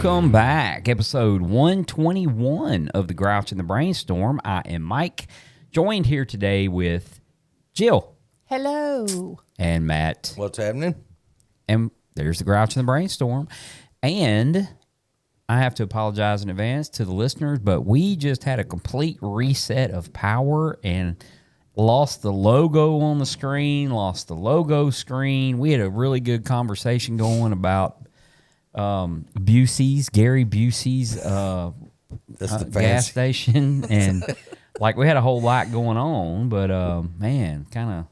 Welcome back. Episode 121 of The Grouch and the Brainstorm. I am Mike, joined here today with Jill. Hello. And Matt. What's happening? And there's The Grouch and the Brainstorm. And I have to apologize in advance to the listeners, but we just had a complete reset of power and lost the logo on the screen, lost the logo screen. We had a really good conversation going about Busey's, Gary Busey's gas station. And like we had a whole lot going on, but man, kind of.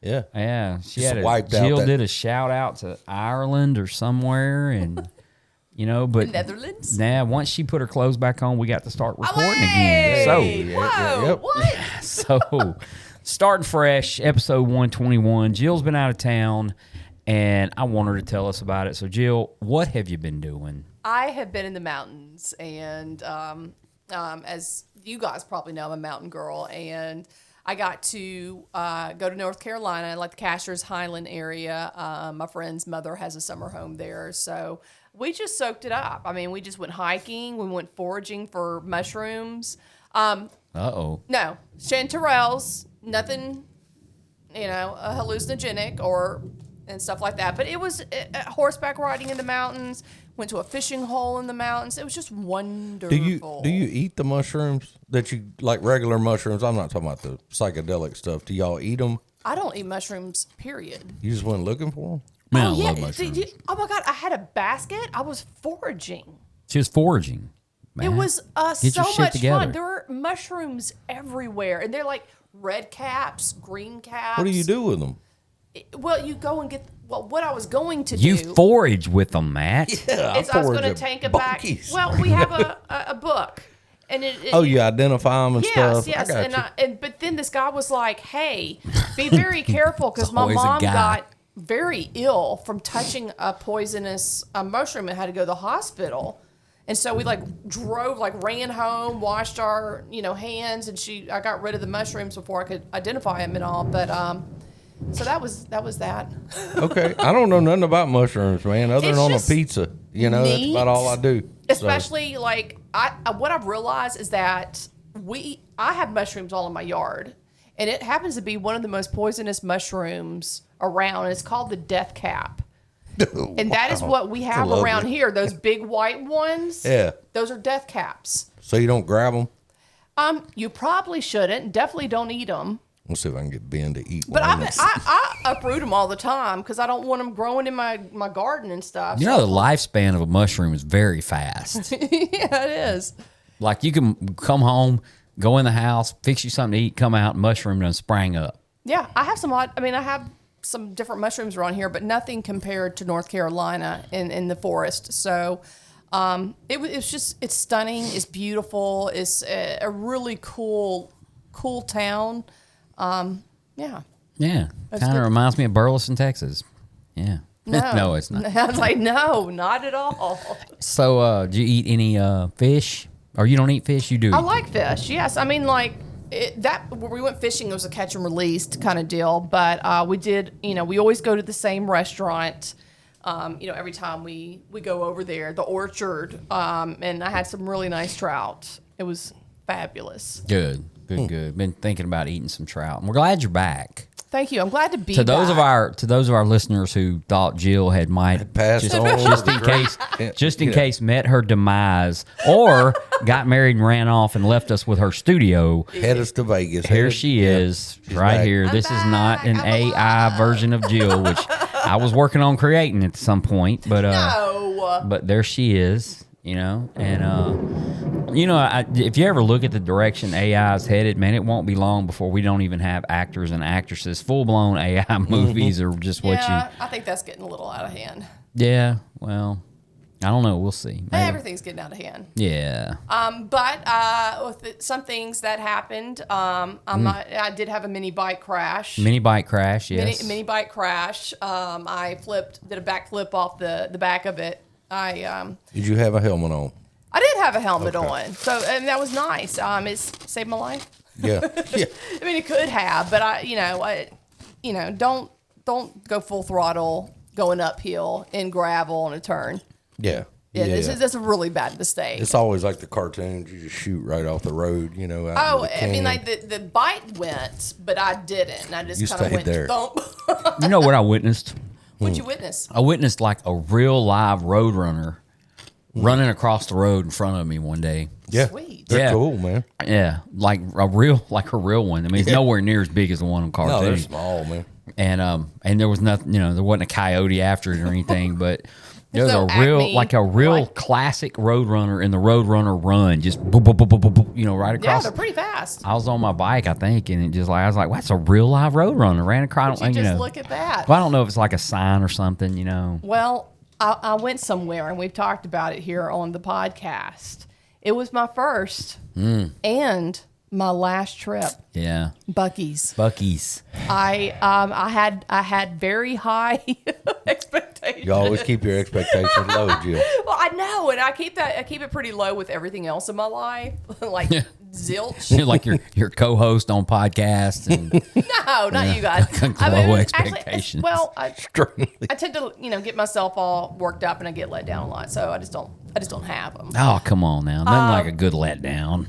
Yeah. Jill did a shout out to Ireland or somewhere, and you know, but the Netherlands. Nah, once she put her clothes back on, we got to start recording again. So starting fresh, episode 121. Jill's been out of town, and I want her to tell us about it. So, Jill, what have you been doing? I have been in the mountains, and as you guys probably know, I'm a mountain girl, and I got to go to North Carolina, like the Cashers Highland area. My friend's mother has a summer home there, so we just soaked it up. I mean, we just went hiking. We went foraging for mushrooms. No, chanterelles, nothing, hallucinogenic and stuff like that. But it was horseback riding in the mountains. Went to a fishing hole in the mountains. It was just wonderful. Do you eat the mushrooms that you like, regular mushrooms? I'm not talking about the psychedelic stuff. Do y'all eat them? I don't eat mushrooms, period. You just went looking for them? Man, I love mushrooms. Oh my God, I had a basket. I was foraging. She was foraging. Man. It was Get so your shit much together. fun. There were mushrooms everywhere, and they're like red caps, green caps. What do you do with them? Well, you go and get. Well, what I was going to You do. forage with them, Matt. Yeah, is I was going to take it back. Well, we have a book, and you identify them and stuff. Yes, I got you. but then this guy was like, "Hey, be very careful because my always a mom guy. got very ill from touching a poisonous mushroom and had to go to the hospital." And so we ran home, washed our hands, and I got rid of the mushrooms before I could identify them and all. But so that was that. Okay, I don't know nothing about mushrooms, man, other than on a pizza. That's about all I do. Especially what I've realized is that I have mushrooms all in my yard, and it happens to be one of the most poisonous mushrooms around. And it's called the death cap. And that is what we have around here. Those big white ones. Yeah. Those are death caps. So you don't grab them? You probably shouldn't. Definitely don't eat them. We'll see if I can get Ben to eat But one. I uproot them all the time because I don't want them growing in my garden and stuff. You know, the lifespan of a mushroom is very fast. Yeah, it is. Like you can come home, go in the house, fix you something to eat, come out, mushroom done sprang up. Yeah, I have I have some different mushrooms around here, but nothing compared to North Carolina in the forest. So it's stunning. It's beautiful. It's a really cool town. Yeah. Yeah. Kind of reminds me of Burleson, Texas. Yeah. No, it's not. I was like, no, not at all. So, do you eat any fish? Or you don't eat fish? You do? I like fish, yes. I mean, like, where we went fishing, it was a catch and released kind of deal. But we did, we always go to the same restaurant, every time we go over there, the Orchard. And I had some really nice trout. It was fabulous. Good. Been thinking about eating some trout. And we're glad you're back. Thank you. I'm glad to be to those back. of our listeners who thought Jill had passed just in case met her demise or got married and ran off and left us with her studio. Head us to Vegas. Here she is, right back. here. This is not an AI version of Jill, which I was working on creating at some point, but but there she is. If you ever look at the direction AI is headed, man, it won't be long before we don't even have actors and actresses. Full-blown AI movies are just what I think that's getting a little out of hand. Yeah, well, I don't know. We'll see. Maybe. Everything's getting out of hand. Yeah. But with some things that happened, I did have a mini bike crash. Mini bike crash, yes. Mini bike did a backflip off the back of it. Did you have a helmet on? I did have a helmet on, and that was nice. It saved my life. Yeah. I mean, it could have, but don't go full throttle going uphill in gravel on a turn. Yeah. Yeah, Yeah. This is a really bad mistake. It's always like the cartoons. You just shoot right off the road, you know. Out Oh, into the I mean, canyon. like the bite went, but I didn't. I just You kind of stayed went there. thump. You know what I witnessed? What'd you witness? I witnessed like a real live road runner running across the road in front of me one day. Yeah, Sweet. they're Yeah. cool, man. Yeah, like a real one. I mean, it's nowhere near as big as the one on No, cartoon. they're small, man. And there was nothing, there wasn't a coyote after it or anything, but there was no a real, Acme, like a real like- classic road runner in the road runner run, just boop, boop, boop, boop, boop, boop, right Yeah, across. they're pretty fast. I was on my bike, I think, and it just like I was like, "Well, that's a real live road runner." Ran across, You just look at that. Well, I don't know if it's like a sign or something, Well, I went somewhere, and we've talked about it here on the podcast. It was my first and my last trip. Yeah, Buc-ee's. Buc-ee's. I had very high expectations. You always keep your expectations low, Jill. Well, I know, and I keep it pretty low with everything else in my life, like zilch. You're like your co-host on podcasts and No, not you guys. Low expectations. I tend to get myself all worked up, and I get let down a lot. So I just don't have them. oh, come on now, nothing like a good letdown.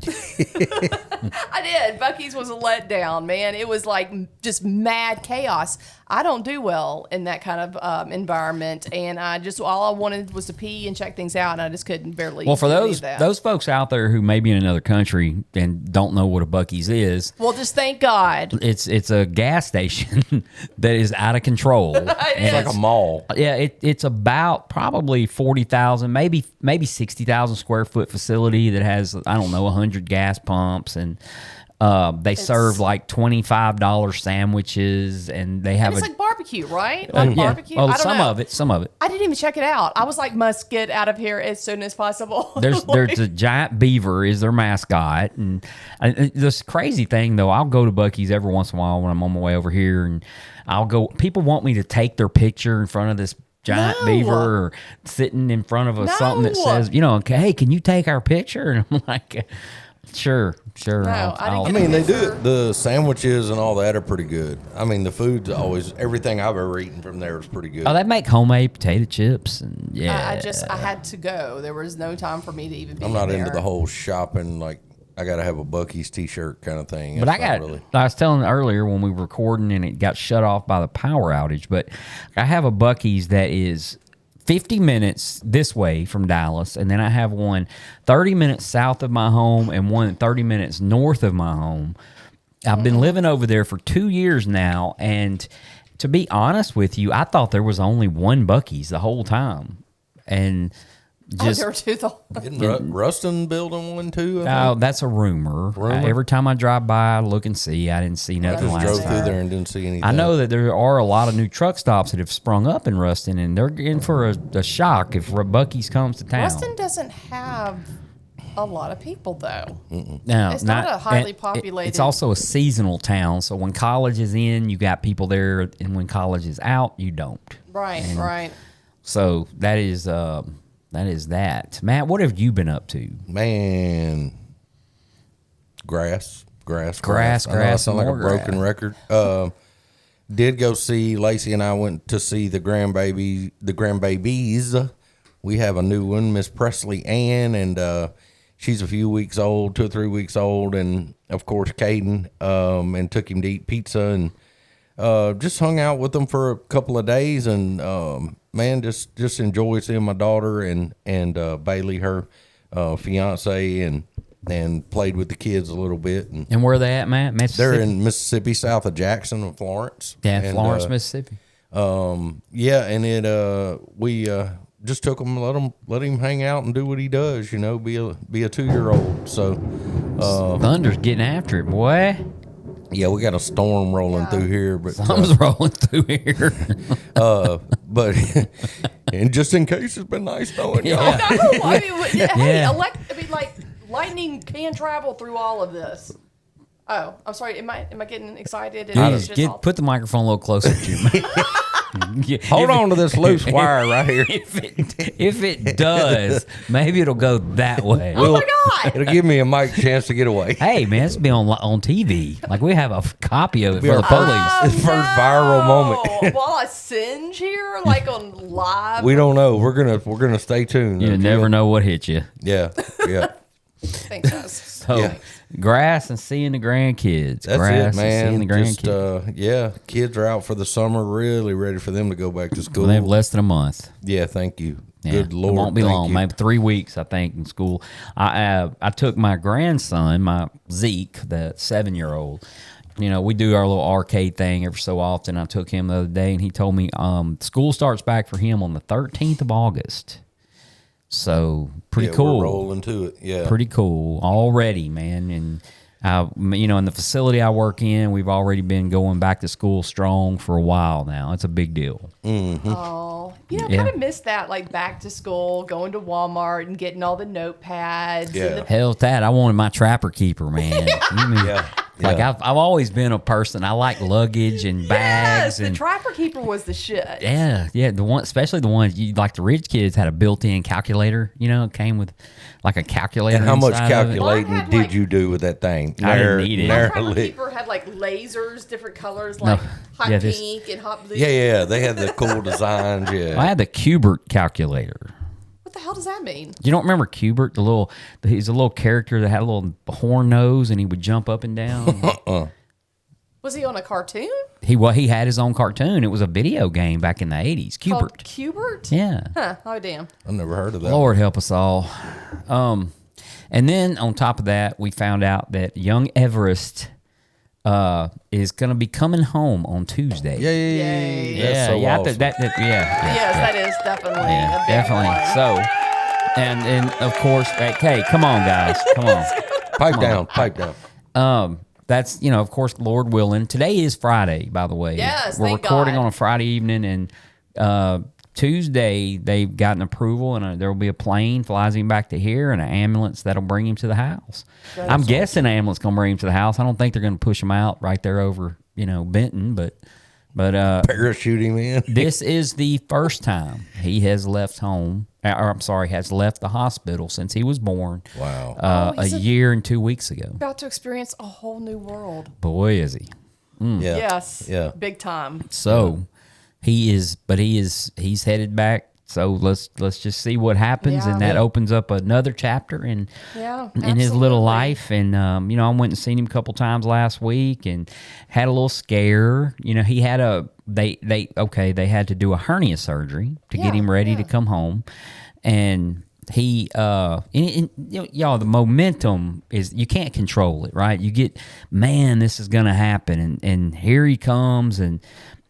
I did. Buc-ee's was a letdown, man. It was like just mad chaos. I don't do well in that kind of environment, and all I wanted was to pee and check things out, and I just couldn't barely. Well, for do any those of that. those folks out there who may be in another country and don't know what a Buc-ee's is, Well, just thank God. it's a gas station that is out of control. It's like a mall. Yeah, it's about probably 40,000, maybe 60,000 square foot facility that has, I don't know, 100 gas pumps, and they serve like $25 sandwiches, and they have It's a like barbecue, right? Like yeah. barbecue. Oh, I don't some know. of it. I didn't even check it out. I was like, must get out of here as soon as possible. There's a giant beaver is their mascot, and this crazy thing though, I'll go to Buc-ee's every once in a while when I'm on my way over here, and I'll go. People want me to take their picture in front of this giant No. beaver, or sitting in front of something that No. says, hey, can you take our picture? And I'm like, sure. No, I didn't I get mean, they do Sure. it. The sandwiches and all that are pretty good. I mean, the food's always everything I've ever eaten from there is pretty good. Oh, they make homemade potato chips, and yeah, I had to go. There was no time for me to even be I'm not in into there. the whole shopping. Like, I got to have a Buc-ee's T-shirt kind of thing. But It's not really. I was telling earlier when we were recording and it got shut off by the power outage, but I have a Buc-ee's that is 50 minutes this way from Dallas, and then I have one 30 minutes south of my home and one 30 minutes north of my home. I've been living over there for 2 years now, and to be honest with you, I thought there was only one Buc-ee's the whole time. And just there were two. Isn't Rustin building one too? oh, that's a rumor. Every time I drive by, I look and see. I didn't see I nothing just last drove time. through there and didn't see anything. I know that there are a lot of new truck stops that have sprung up in Ruston, and they're in for a shock if Buc-ee's comes to town. Ruston doesn't have a lot of people though. No, It's not a highly and populated- It's also a seasonal town, so when college is in, you got people there, and when college is out, you don't. Right. So that is that. Matt, what have you been up to? Man, grass. I know Grass, I sound like a more broken record. Did go see Lacey and I went to see the grandbabies. We have a new one, Miss Presley Ann, and she's a few weeks old, 2 or 3 weeks old, and of course Caden. And took him to eat pizza and just hung out with them for a couple of days, and man, just enjoy seeing my daughter and Bailey, her fiance, and played with the kids a little bit. And And where are they at, Matt? Mississippi? they're in Mississippi, south of Jackson and Florence. yeah, And, Florence, Mississippi. yeah, and we just took him, let him hang out and do what he does. Be a 2-year-old. So Thunder's getting after it, boy. yeah, we got a storm rolling through here, but Something's rolling through here. but and just in case, it's been nice knowing y'all. Yeah. No, I mean, hey, Yeah. like lightning can travel through all of this. Oh, I'm sorry. Am I getting excited? And it's just all- Put the microphone a little closer to you. Hold on to this loose wire right here. If it does, maybe it'll go that way. Oh my God. It'll give me a mic chance to get away. Hey, man, it's been on TV. Like, we have a copy of it Be for our the police. It's first viral moment. While I singe here, like on live. We don't know. We're gonna stay tuned. You okay? never know what hit you. Yeah, yeah. Thanks, guys. So, Yeah. grass and seeing the grandkids. That's grass it, man. and seeing the Just grandkids. yeah, kids are out for the summer. Really ready for them to go back to school. Well, they have less than a month. Yeah, thank you. Yeah, Good Lord, it won't be thank long. you. Maybe 3 weeks, I think, in school. I took my grandson, my Zeke, the 7-year-old. You know, we do our little arcade thing every so often. I took him the other day, and he told me school starts back for him on the 13th of August. So pretty cool. We're rolling to it. Yeah, Pretty cool already, man. And you know, in the facility I work in, we've already been going back to school strong for a while now. It's a big deal. Oh, you know, Yeah. kind of missed that, like back to school, going to Walmart and getting all the notepads. Yeah. And the, Hell with that. I wanted my trapper keeper, man. You mean- yeah. Like yeah. I've always been a person. I like luggage and bags yes, the and Trapper Keeper was the shit. yeah. The one, especially the ones you like. The rich kids had a built-in calculator. You know, it came with like a calculator. And how much inside of it. calculating Mine had, did like- you do with that thing? I didn't need it. Never Trapper lit. Keeper had like lasers, different colors, like hot yeah, this- pink and hot blue. Yeah, yeah. They had the cool designs. Yeah. I had the Cubert calculator. What the hell does that mean? You don't remember Cubert? He's a little character that had a little horn nose and he would jump up and down. Was he on a cartoon? He had his own cartoon. It was a video game back in the 80s. Called Cubert. Cubert? Yeah. Huh. Oh, damn. I've never heard of that. Lord help us all. And then on top of that, we found out that young Everest is going to be coming home on Tuesday. Yeah, yeah, yeah. Yay. yeah. That's so yeah, awesome. yeah. Yes, that is definitely Yeah, a big definitely. one. So, and of course, hey, come on, guys, come on. Pipe down, pipe down. That's, you know, of course, Lord willing. Today is Friday, by the way. Yes, we're thank recording God. on a Friday evening, and Tuesday they've gotten approval, and there will be a plane flies him back to here, and an ambulance that'll bring him to the house. I'm guessing an ambulance gonna bring him to the house. I don't think they're gonna push him out right there over, you know, Benton, but Parachute him in. this is the first time he has left home, or I'm sorry, has left the hospital since he was born. Wow. Oh, A he's year and 2 weeks ago. about to experience a whole new world. Boy, is he. Yeah. Yes. Yeah. Big time. So he's headed back. So let's just see what happens, Yeah. and that opens up another chapter in Yeah, in his little absolutely. life. And you know, I went and seen him a couple times last week, and had a little scare. You know, he had they had to do a hernia surgery to get Yeah, him ready yeah. to come home, and he y'all, the momentum is, you can't control it, right? You get, man, this is gonna happen, and here he comes. And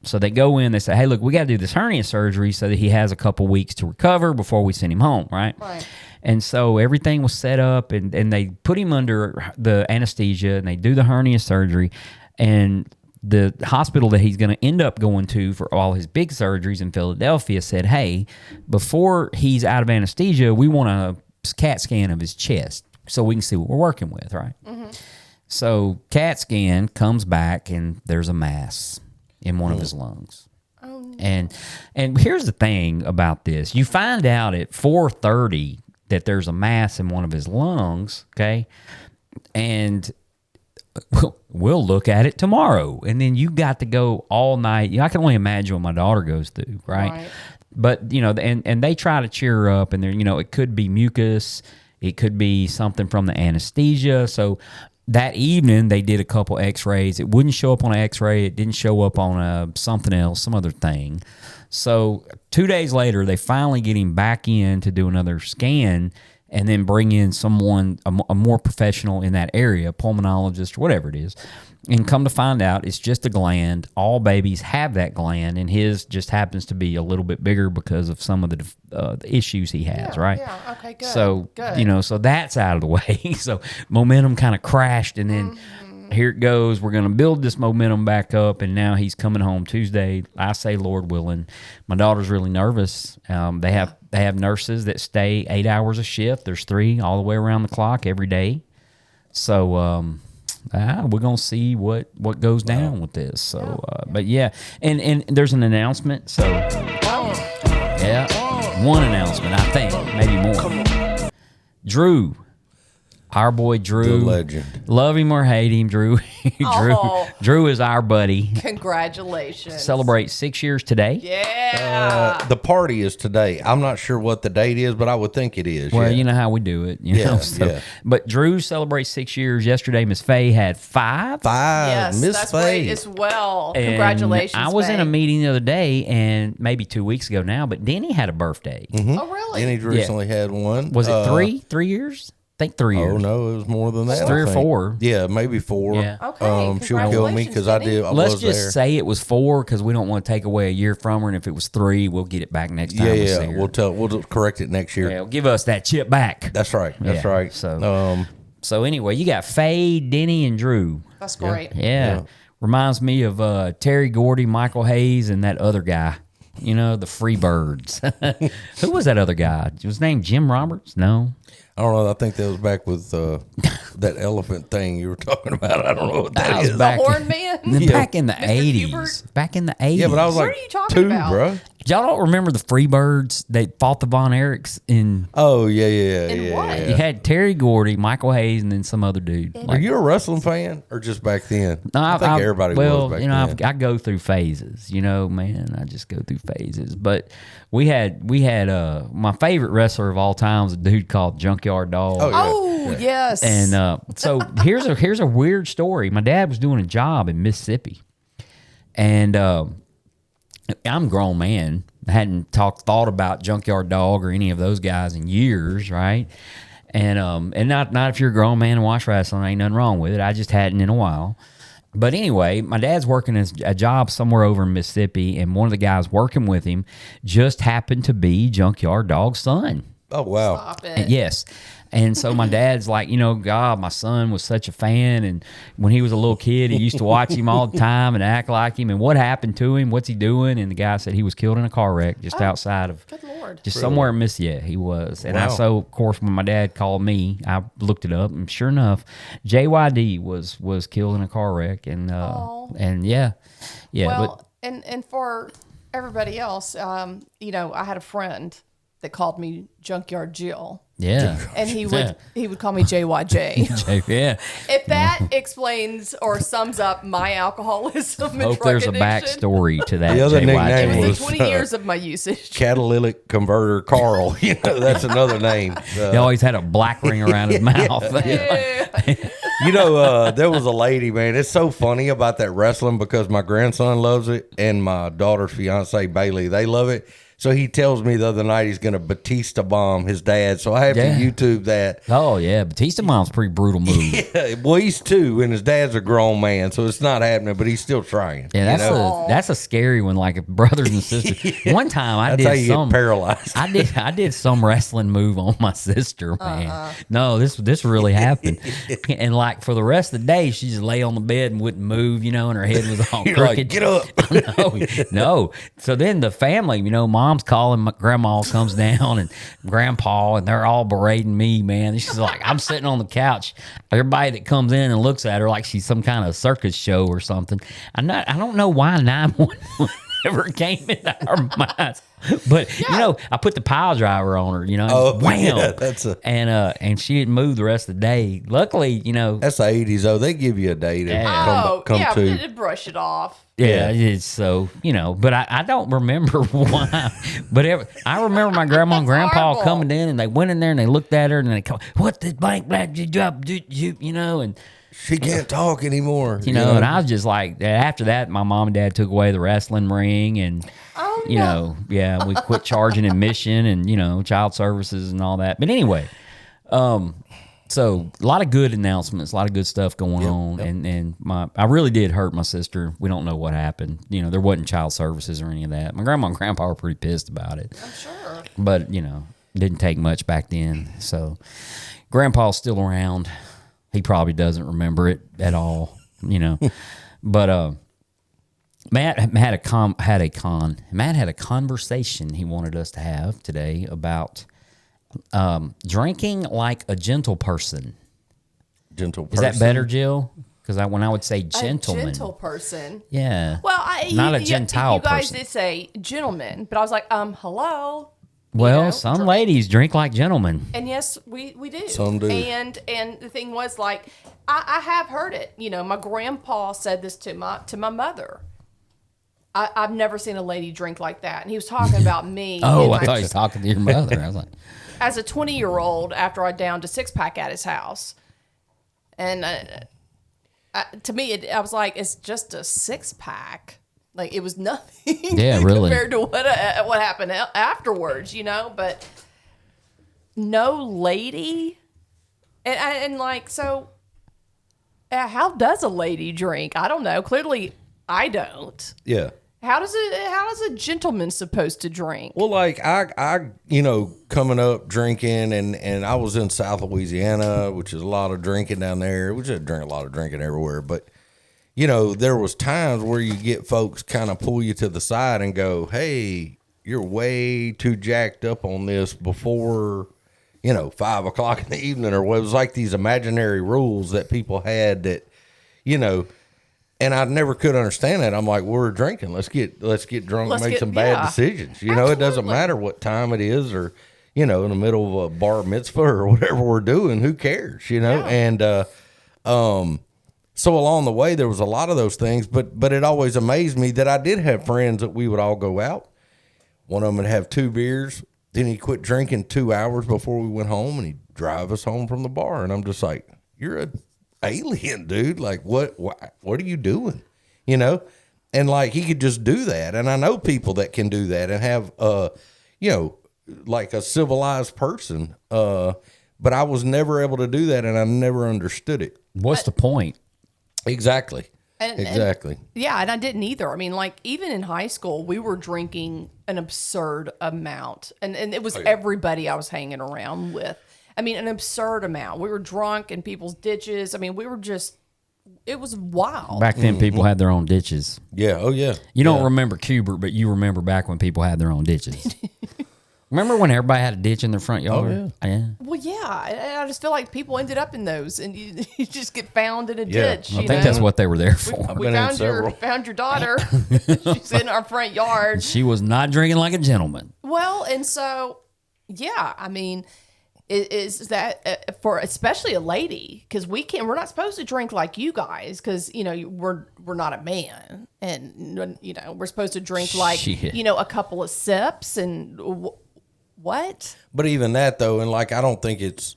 so they go in, they say, hey, look, we got to do this hernia surgery so that he has a couple weeks to recover before we send him home, right? Right. And so everything was set up, and they put him under the anesthesia, and they do the hernia surgery. And the hospital that he's going to end up going to for all his big surgeries in Philadelphia said, hey, before he's out of anesthesia, we want a CAT scan of his chest so we can see what we're working with, right? Mm-hmm. So CAT scan comes back, and there's a mass in one of his lungs. Oh, no. And here's the thing about this. You find out at 4:30 that there's a mass in one of his lungs, okay? And we'll look at it tomorrow. And then you got to go all night. You know, I can only imagine what my daughter goes through, right? Right. But, you know, and they try to cheer her up, and they're, you know, it could be mucus, it could be something from the anesthesia. So that evening they did a couple x-rays. It wouldn't show up on an x-ray. It didn't show up on something else, some other thing. So 2 days later, they finally get him back in to do another scan, and then bring in someone, a more professional in that area, pulmonologist or whatever it is. And come to find out, it's just a gland. All babies have that gland, and his just happens to be a little bit bigger because of some of the issues he has, Yeah, right? yeah, okay, good, So, good. you know, so that's out of the way. So momentum kind of crashed, and then here it goes. We're going to build this momentum back up, and now he's coming home Tuesday. I say, Lord willing. My daughter's really nervous. They have nurses that stay 8 hours a shift. There's 3 all the way around the clock every day. So we're gonna see what goes down with this. So, but yeah, and there's an announcement. So, yeah, one announcement, I think, maybe more. Drew. Our boy Drew, The legend. Love him or hate him, Drew. Drew is our buddy. Congratulations. Celebrate 6 years today. Yeah. The party is today. I'm not sure what the date is, but I would think it is. Well, yeah. you know how we do it. You know? Yeah. But Drew celebrates 6 years. Yesterday, Miss Faye had 5. Yes, Miss that's Faye. great as well. And Congratulations, I was in a Faye. meeting the other day, and maybe 2 weeks ago now, but Denny had a birthday. Oh, really? And he recently had one. Was it 3 years? I think 3 years. Oh no, it was more than that. Three I or think. 4. Yeah, maybe 4. Yeah. Okay, She'll kill me because I did. I Let's was just there. say it was 4 because we don't want to take away a year from her. And if it was 3, we'll get it back next time. Yeah, we yeah. see her. We'll correct it next year. Yeah, give us that chip back. That's right. That's Yeah, right. So anyway, you got Faye, Denny, and Drew. That's great. Yeah. Reminds me of Terry Gordy, Michael Hayes, and that other guy. You know, the Freebirds. Who was that other guy? Was his name Jim Roberts? No. I don't know. I think that was back with that elephant thing you were talking about. I don't know what that was is. back- The Horn Man? Back in the Mr. 80s. Hubert? Back in the 80s. Yeah, but I was What like are you talking 2, about? bro. Y'all don't remember the Freebirds? They fought the Von Erichs in... Oh yeah, In yeah. what? yeah. You had Terry Gordy, Michael Hayes, and then some other dude. Are you a wrestling fan or just back then? No, I think everybody was back you know, then. I go through phases. You know, man, I just go through phases. But we had my favorite wrestler of all time was a dude called Junkyard Dog. Oh, yeah. Oh, yes. And so here's a weird story. My dad was doing a job in Mississippi, and I'm a grown man. I hadn't thought about Junkyard Dog or any of those guys in years, right? And not if you're a grown man and watch wrestling, ain't nothing wrong with it. I just hadn't in a while. But anyway, my dad's working a job somewhere over in Mississippi, and one of the guys working with him just happened to be Junkyard Dog's son. Oh wow. Stop it. And yes. And so my dad's like, you know, God, my son was such a fan. And when he was a little kid, he used to watch him all the time and act like him. And what happened to him? What's he doing? And the guy said he was killed in a car wreck just outside of, Good Lord. just somewhere in Mississippi. Yeah, he was. And Wow. so, of course, when my dad called me, I looked it up. And sure enough, JYD was killed in a car wreck. And yeah. Well, and for everybody else, you know, I had a friend that called me Junkyard Jill. Yeah. And he would call me JYJ. Yeah. If that explains or sums up my alcoholism and Hope drug there's a addiction, backstory to that. The other JYJ. nickname it was was 20 years of my usage. Catalytic converter Carl. You know, that's another name. He always had a black ring around his mouth. You know, there was a lady, man. It's so funny about that wrestling because my grandson loves it and my daughter's fiance Bailey, they love it. So he tells me the other night he's going to Batista bomb his dad. So I have to YouTube that. Oh, yeah. Batista Mom's a pretty brutal move. Yeah, well, he's 2 and his dad's a grown man, so it's not happening, but he's still trying. Yeah, you know? that's a scary one. Like if brothers and sisters. One time I That's how did you some get paralyzed. I did some wrestling move on my sister, man. No, this really happened. And like for the rest of the day, she just lay on the bed and wouldn't move, you know, and her head was all You're crooked. like, get up. No. So then the family, you know, mom's calling, my grandma comes down and grandpa, and they're all berating me, man. And she's like, I'm sitting on the couch. Everybody that comes in and looks at her like she's some kind of circus show or something. I don't know why 911 ever came into our minds. But you know, I put the pile driver on her, you know, Oh, wham, yeah, and she didn't move the rest of the day. Luckily, you know, That's the 80s, though. They give you a day to come yeah, to. but it brush it off. yeah, it's so, you know, but I don't remember why. But I remember my grandma and grandpa horrible. coming in, and they went in there and they looked at her and they called, what the blank black did you know, and She can't talk anymore. you know, and I was just like, after that, my mom and dad took away the wrestling ring, and Oh, you know, yeah, we quit charging admission and, you know, child services and all that. But anyway, so a lot of good announcements, a lot of good stuff going on. And I really did hurt my sister. We don't know what happened. You know, there wasn't child services or any of that. My grandma and grandpa were pretty pissed about it. I'm sure. But, you know, didn't take much back then. So grandpa's still around. He probably doesn't remember it at all, you know. But Matt had a conversation he wanted us to have today about drinking like a gentle person. Gentle Is person. that better, Jill? Because when I would say gentleman. A gentle person. Yeah. Well, Not a gentile You guys person. did say gentleman, but I was like, hello. Well, know, some ladies drink like gentlemen. And yes, we do. Some do. And the thing was, like, I have heard it. You know, my grandpa said this to my mother. I've never seen a lady drink like that. And he was talking about me. Oh, I thought he was talking to your mother. I was like, as a 20-year-old, after I downed a 6-pack at his house. And to me, I was like, it's just a 6-pack. Like, it was nothing. Yeah, really. Compared to what happened afterwards, you know? But no lady. And like, so how does a lady drink? I don't know. Clearly, I don't. Yeah. How does a gentleman supposed to drink? Well, like I coming up drinking, and I was in South Louisiana, which is a lot of drinking down there. We just drink a lot of drinking everywhere. But, there was times where you get folks kind of pull you to the side and go, hey, you're way too jacked up on this before, 5 o'clock in the evening, or what. It was like these imaginary rules that people had that, and I never could understand that. I'm like, we're drinking. Let's get drunk and make some bad decisions. It doesn't Absolutely. matter what time it is, or, in the middle of a bar mitzvah or whatever we're doing. Who cares, Yeah. And so along the way, there was a lot of those things. But it always amazed me that I did have friends that we would all go out. One of them would have 2 beers. Then he'd quit drinking 2 hours before we went home, and he'd drive us home from the bar. And I'm just like, you're a alien, dude. Like, what are you doing? And like, he could just do that. And I know people that can do that and have like a civilized person, but I was never able to do that, and I never understood it. what's the point? Exactly. And yeah, and I didn't either. I mean, like, even in high school, we were drinking an absurd amount, and it was everybody I was hanging around with. I mean, an absurd amount. We were drunk in people's ditches. I mean, it was wild. Back then, people had their own ditches. Yeah. Oh, yeah. You don't remember Cubert, but you remember back when people had their own ditches. Remember when everybody had a ditch in their front yard? Oh, yeah. Well, yeah, and I just feel like people ended up in those, and you just get found in a Yeah. ditch. I think that's what they were there for. we been in found several. found your daughter. She's in our front yard. She was not drinking like a gentleman. Well, and so, yeah, I mean, is that for especially a lady, because we're not supposed to drink like you guys, because we're not a man, and we're supposed to drink like Shit. a couple of sips and what? But even that, though, and like, I don't think it's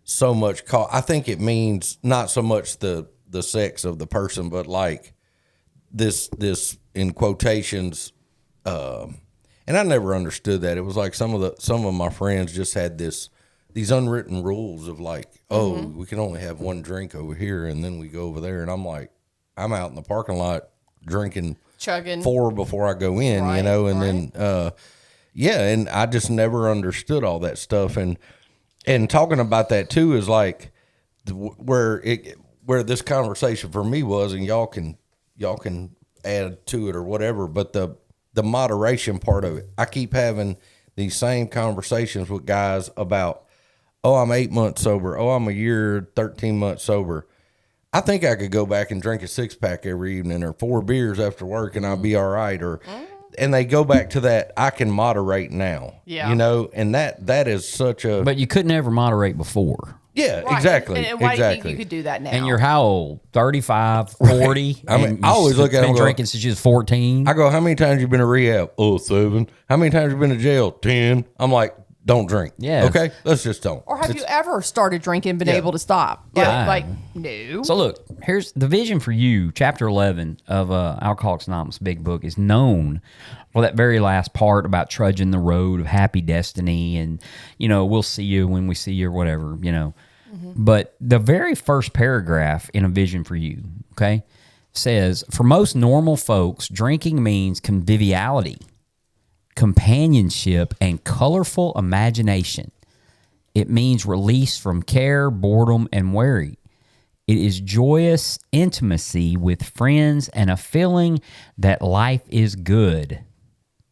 so much I think it means not so much the sex of the person, but like this in quotations, and I never understood that. It was like some of my friends just had these unwritten rules of like, we can only have one drink over here, and then we go over there, and I'm like, I'm out in the parking lot drinking, Chugging 4 before I go in, Right, and right. then and I just never understood all that stuff, and talking about that too is like where this conversation for me was, and y'all can add to it or whatever, but the moderation part of it, I keep having these same conversations with guys about, oh, I'm 8 months sober, oh, I'm a year 13 months sober. I think I could go back and drink a 6-pack every evening, or 4 beers after work, and I'll be all right. And they go back to that, I can moderate now. Yeah. And that is such a... But you couldn't ever moderate before. Yeah, Right. exactly. And why do you think exactly. you could do that now? And you're how old? 35, 40? I mean, and I always look at been them and go- drinking since you was 14. I go, how many times you been to rehab? Oh, 7. How many times you been to jail? 10. I'm like, don't drink. Yeah. Okay, let's just don't. Or have you ever started drinking and been Yeah. able to stop? Yeah. Like no. So look, here's the vision for you. Chapter 11 of Alcoholics Anonymous Big Book is known for that very last part about trudging the road of happy destiny, and we'll see you when we see you, or whatever. But the very first paragraph in a vision for you, okay, says, for most normal folks, drinking means conviviality, companionship, and colorful imagination. It means release from care, boredom, and worry. It is joyous intimacy with friends and a feeling that life is good,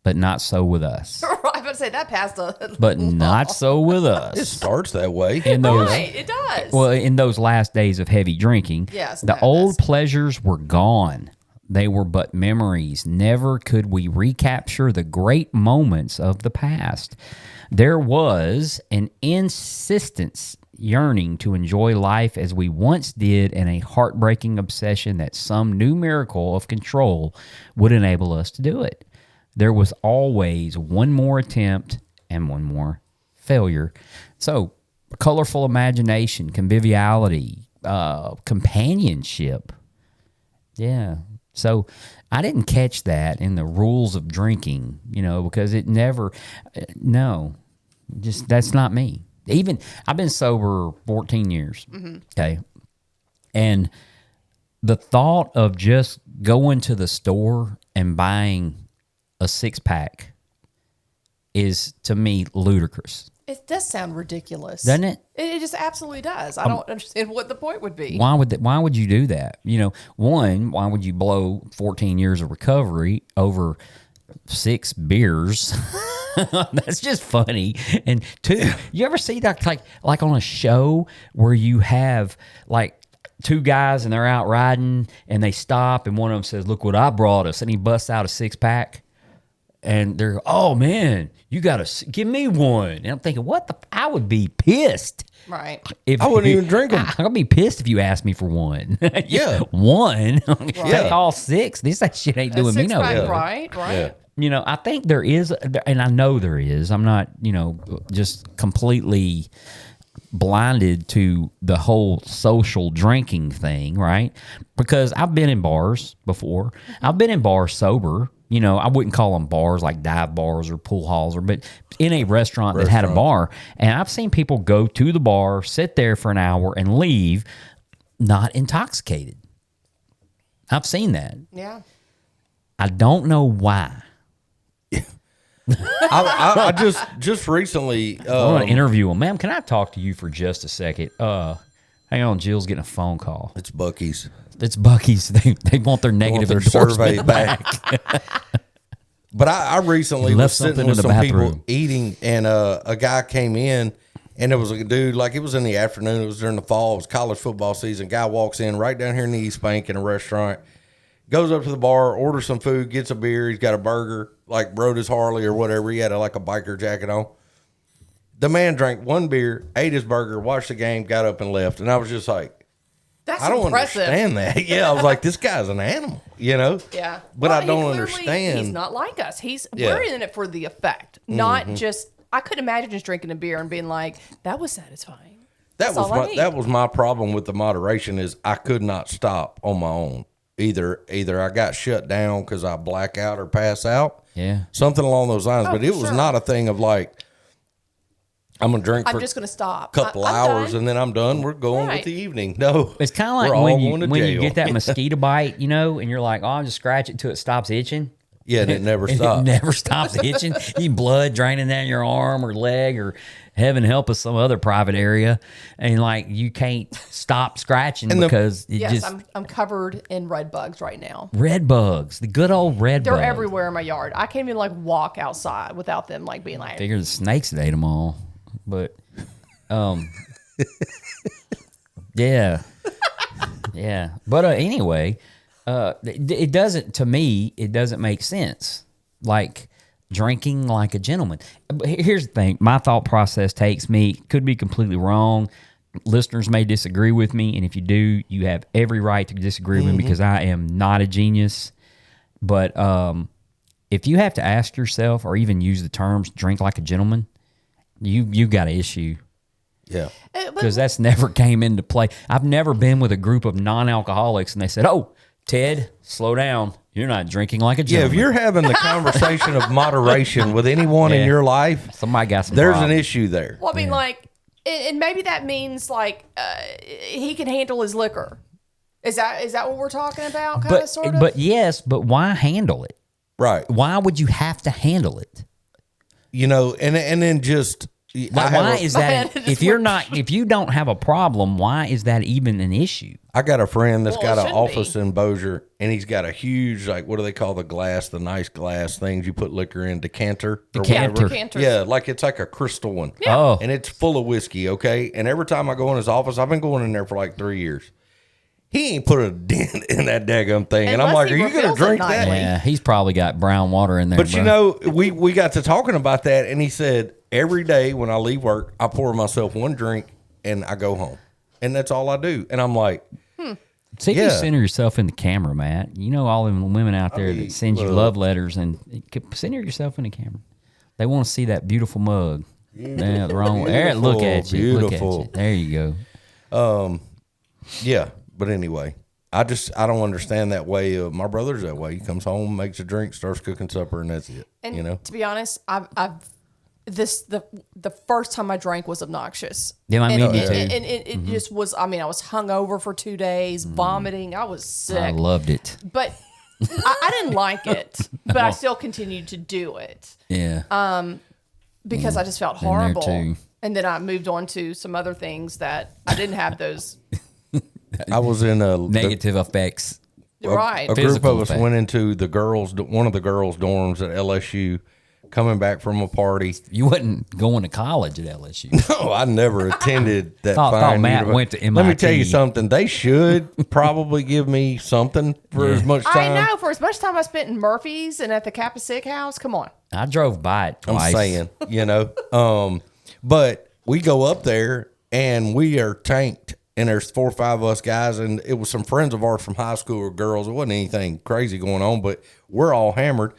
but not so with us. Right, about to say that passed a but not so with It us. starts that way. In those, right. It does. well, in those last days of heavy drinking, Yes, the no, old that's- pleasures were gone. They were but memories. Never could we recapture the great moments of the past. There was an insistence yearning to enjoy life as we once did, and a heartbreaking obsession that some new miracle of control would enable us to do it. There was always one more attempt and one more failure. So, colorful imagination, conviviality, companionship. Yeah. So I didn't catch that in the rules of drinking, because it never, no, just that's not me. Even I've been sober 14 years. Okay. And the thought of just going to the store and buying a 6-pack is to me ludicrous. It does sound ridiculous, Doesn't it? It just absolutely does. I don't understand what the point would be. Why would you do that? One, why would you blow 14 years of recovery over 6 beers? That's just funny. And 2, you ever see that like on a show where you have like 2 guys and they're out riding and they stop and one of them says, "Look what I brought us," and he busts out a 6-pack. And they're, "Oh man, you gotta give me one." And I'm thinking, I would be pissed. Right. If I wouldn't even drink 'em. I'd be pissed if you asked me for one. Yeah. One. Yeah. Take all 6. That shit ain't doing me no Six-pack, good. Right. Yeah. I think there is, and I know there is. I'm not, just completely blinded to the whole social drinking thing, right? Because I've been in bars before. I've been in bars sober. I wouldn't call them bars like dive bars or pool halls, but in a restaurant that had a bar. And I've seen people go to the bar, sit there for an hour, and leave not intoxicated. I've seen that. Yeah. I don't know why. I just recently. I want to interview him. Ma'am, can I talk to you for just a second? Hang on, Jill's getting a phone call. It's Bucky's. It's Bucky's. They want their negative Their endorsement survey back. But I recently Left was sitting something with in the some bathroom. people eating, and a guy came in, and it was a dude, like it was in the afternoon, it was during the fall, it was college football season. Guy walks in right down here in the East Bank in a restaurant, goes up to the bar, orders some food, gets a beer, he's got a burger, like rode his Harley or whatever, he had like a biker jacket on. The man drank 1 beer, ate his burger, watched the game, got up and left, and I was just like, That's I don't impressive. understand that. Yeah, I was like, this guy's an animal, Yeah. But Well, I he don't clearly- understand. He's not like us. Yeah. We're in it for the effect, not just. I couldn't imagine just drinking a beer and being like, "That was satisfying." That That's was all I my need. that was my problem with the moderation is I could not stop on my own. Either I got shut down because I black out or pass out. Yeah. Something along those lines. Oh, but it was sure. not a thing of like I'm gonna drink I'm for just going to stop. a couple I'm hours done. and then I'm done. We're going Right. with the evening. No. It's kind of like we're all when going to you jail. get that mosquito bite, and you're like, "Oh, I'll just scratch it till it stops itching." Yeah, and it never And stops. It never stops itching. You blood draining down your arm or leg or heaven help us some other private area, and like you can't stop scratching And the- because it Yes, just I'm covered in red bugs right now. red bugs, the good old red They're bugs. everywhere in my yard. I can't even like walk outside without them like being like. Figure the snakes had ate them all, but yeah, yeah. But anyway, it doesn't. To me, it doesn't make sense. Like drinking like a gentleman. But here's the thing: my thought process takes me could be completely wrong. Listeners may disagree with me, and if you do, you have every right to disagree with me because I am not a genius. But if you have to ask yourself, or even use the terms "drink like a gentleman," you got an issue. Yeah. Because that's never came into play. I've never been with a group of non-alcoholics and they said, "Oh, Ted, slow down. You're not drinking like a Yeah, gentleman." if you're having the conversation of moderation with anyone Yeah. in your life, Somebody got some there's an problems. issue there. Well, I mean, like, and maybe that means like he can handle his liquor. Is that what we're talking about? Kind of, sort of. But yes, but why handle it? Right. Why would you have to handle it? And then just Like, why is My that? head just If you're went- not, if you don't have a problem, why is that even an issue? I got a friend that's Well, got it an shouldn't office be. in Bossier, and he's got a huge, like, what do they call the glass, the nice glass things you put liquor in, decanter or Decanter. whatever. Decanters. Yeah, like it's like a crystal one. Oh. And it's full of whiskey, okay? And every time I go in his office, I've been going in there for like 3 years. He ain't put a dent in that daggum thing. And I'm Unless like, are he you going to refills it drink nightly. that? Yeah, he's probably got brown water in there. But bro. you know, we got to talking about that, and he said, every day when I leave work, I pour myself one drink and I go home. And that's all I do. And I'm like, see if you yeah. center yourself in the camera, Matt. You know all them women out there that send you love letters, and center yourself in the camera. They want to see that beautiful mug. Yeah, the wrong way. There, look at you. Look at Beautiful. you. There you go. yeah. But anyway, I don't understand that way. My brother's that way. He comes home, makes a drink, starts cooking supper, and that's it. And you know? to be honest, the first time I drank was obnoxious. Yeah, I mean, and, me too. and it just was. I mean, I was hungover for 2 days, vomiting. I was sick. I loved it. But I didn't like it. But I still continued to do it Yeah. because I just felt there horrible. too. And then I moved on to some other things that I didn't have those. I was in a Negative effects. Right. A group Physical of us effect. went into one of the girls' dorms at LSU, coming back from a party. You wasn't going to college at LSU. No, I never attended that. Thought fine Matt university. went to Let me tell you MIT. something. They should probably give me something for as much time. I know. For as much time I spent in Murphy's and at the Kappa Sig house, come on. I drove by it I'm twice. saying, you know. But we go up there and we are tanked, and there's 4 or 5 of us guys, and it was some friends of ours from high school or girls. It wasn't anything crazy going on, but we're all hammered.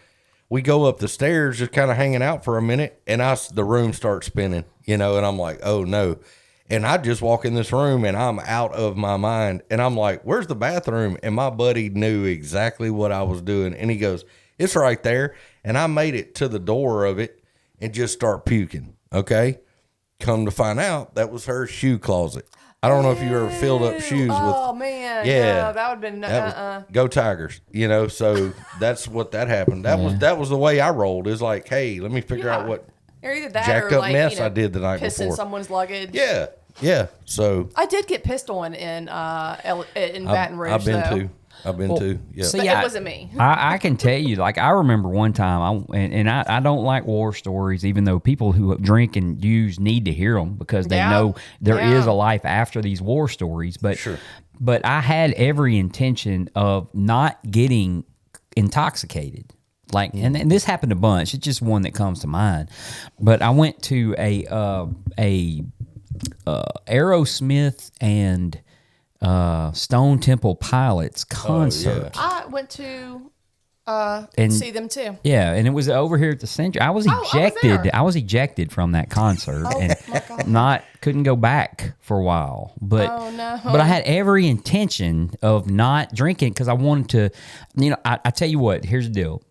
We go up the stairs, just kind of hanging out for a minute, and the room starts spinning, you know, and I'm like, oh no. And I just walk in this room and I'm out of my mind. And I'm like, where's the bathroom? And my buddy knew exactly what I was doing. And he goes, it's right there. And I made it to the door of it and just start puking. Okay. Come to find out, that was her shoe closet. I don't know if you ever filled up shoes with. Oh man, Yeah. no, that would have been That was, go Tigers, you know. So that's what that happened. That was the way I rolled. Is like, hey, let me figure out what or either that jacked or up like, mess you know, I did the night pissing before. someone's luggage. Yeah. So I did get pissed on in Baton Rouge. I've been though. to. I've been to. Yeah. see, But I- it wasn't me. I can tell you, like, I remember one time, I don't like war stories, even though people who drink and use need to hear them because they Yeah. know there is Yeah. a life after these war stories. But, Sure. but I had every intention of not getting intoxicated. Like, and this happened a bunch. It's just one that comes to mind. But I went to a Aerosmith and Stone Temple Pilots concert. I went to And- see them too. Yeah, and it was over here at the Century. I was I was ejected. there. I was ejected from that concert, Oh, and my God. couldn't go back for a while. But Oh, no. but I had every intention of not drinking because I wanted to. You know, I tell you what. Here's the deal.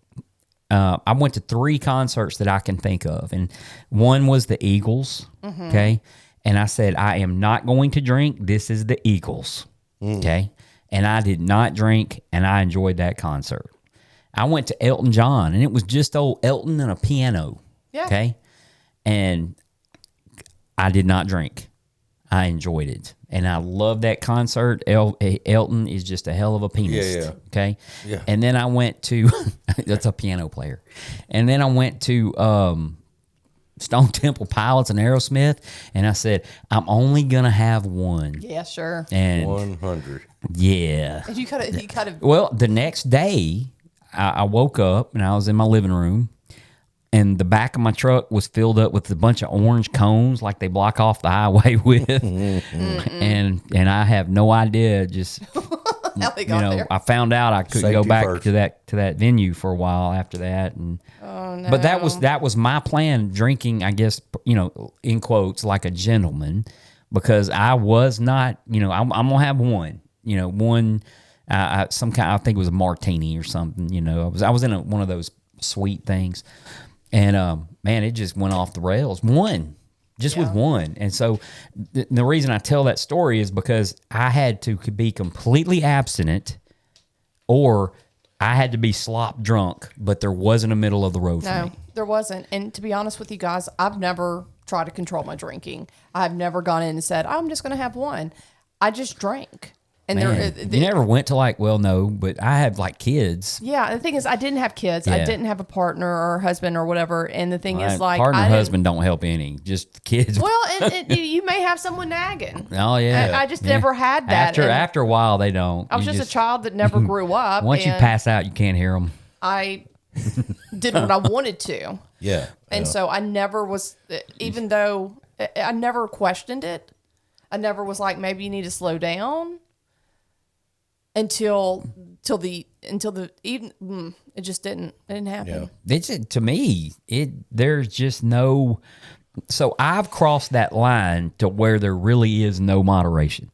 I went to 3 concerts that I can think of, and one was the Eagles. Mm-hmm. Okay, and I said I am not going to drink. This is the Eagles. Okay, and I did not drink, and I enjoyed that concert. I went to Elton John, and it was just old Elton and a piano. Yeah. Okay, and I did not drink. I enjoyed it, and I loved that concert. Elton is just a hell of a pianist. Yeah. Okay. Yeah. And then I went to that's a piano player, and then I went to Stone Temple Pilots and Aerosmith, and I said I'm only gonna have one. Yeah, sure. And 100. yeah. You could have. Well, the next day, I woke up and I was in my living room, and the back of my truck was filled up with a bunch of orange cones, like they block off the highway with, and I have no idea. Just How they got there. I found out I couldn't go Safety back first. to that venue for a while after that, and but that was my plan. Drinking, I guess, in quotes, like a gentleman, because I was not. I'm gonna have one. One. Some kind. I think it was a martini or something. I was in one of those sweet things, and man, it just went off the rails. With one. And so the reason I tell that story is because I had to be completely abstinent, or I had to be slop drunk, but there wasn't a middle of the road for No, me. there wasn't. And to be honest with you guys, I've never tried to control my drinking. I've never gone in and said, I'm just going to have one. I just drank. And Man, you never went to like, well, no, but I have like kids. Yeah, the thing is, I didn't have kids. Yeah. I didn't have a partner or husband or whatever. And the thing is, like, partner, I didn't- husband don't help any, just kids. Well, you may have someone nagging. Oh yeah, I just never had that. After a while, they don't. I was You just a child that never grew up. Once you and pass out, you can't hear them. I did what I wanted to. Yeah. And so I never was, even though I never questioned it, I never was like, maybe you need to slow down until the even it just didn't happen. Yeah. It's to me, there's just no. So I've crossed that line to where there really is no moderation.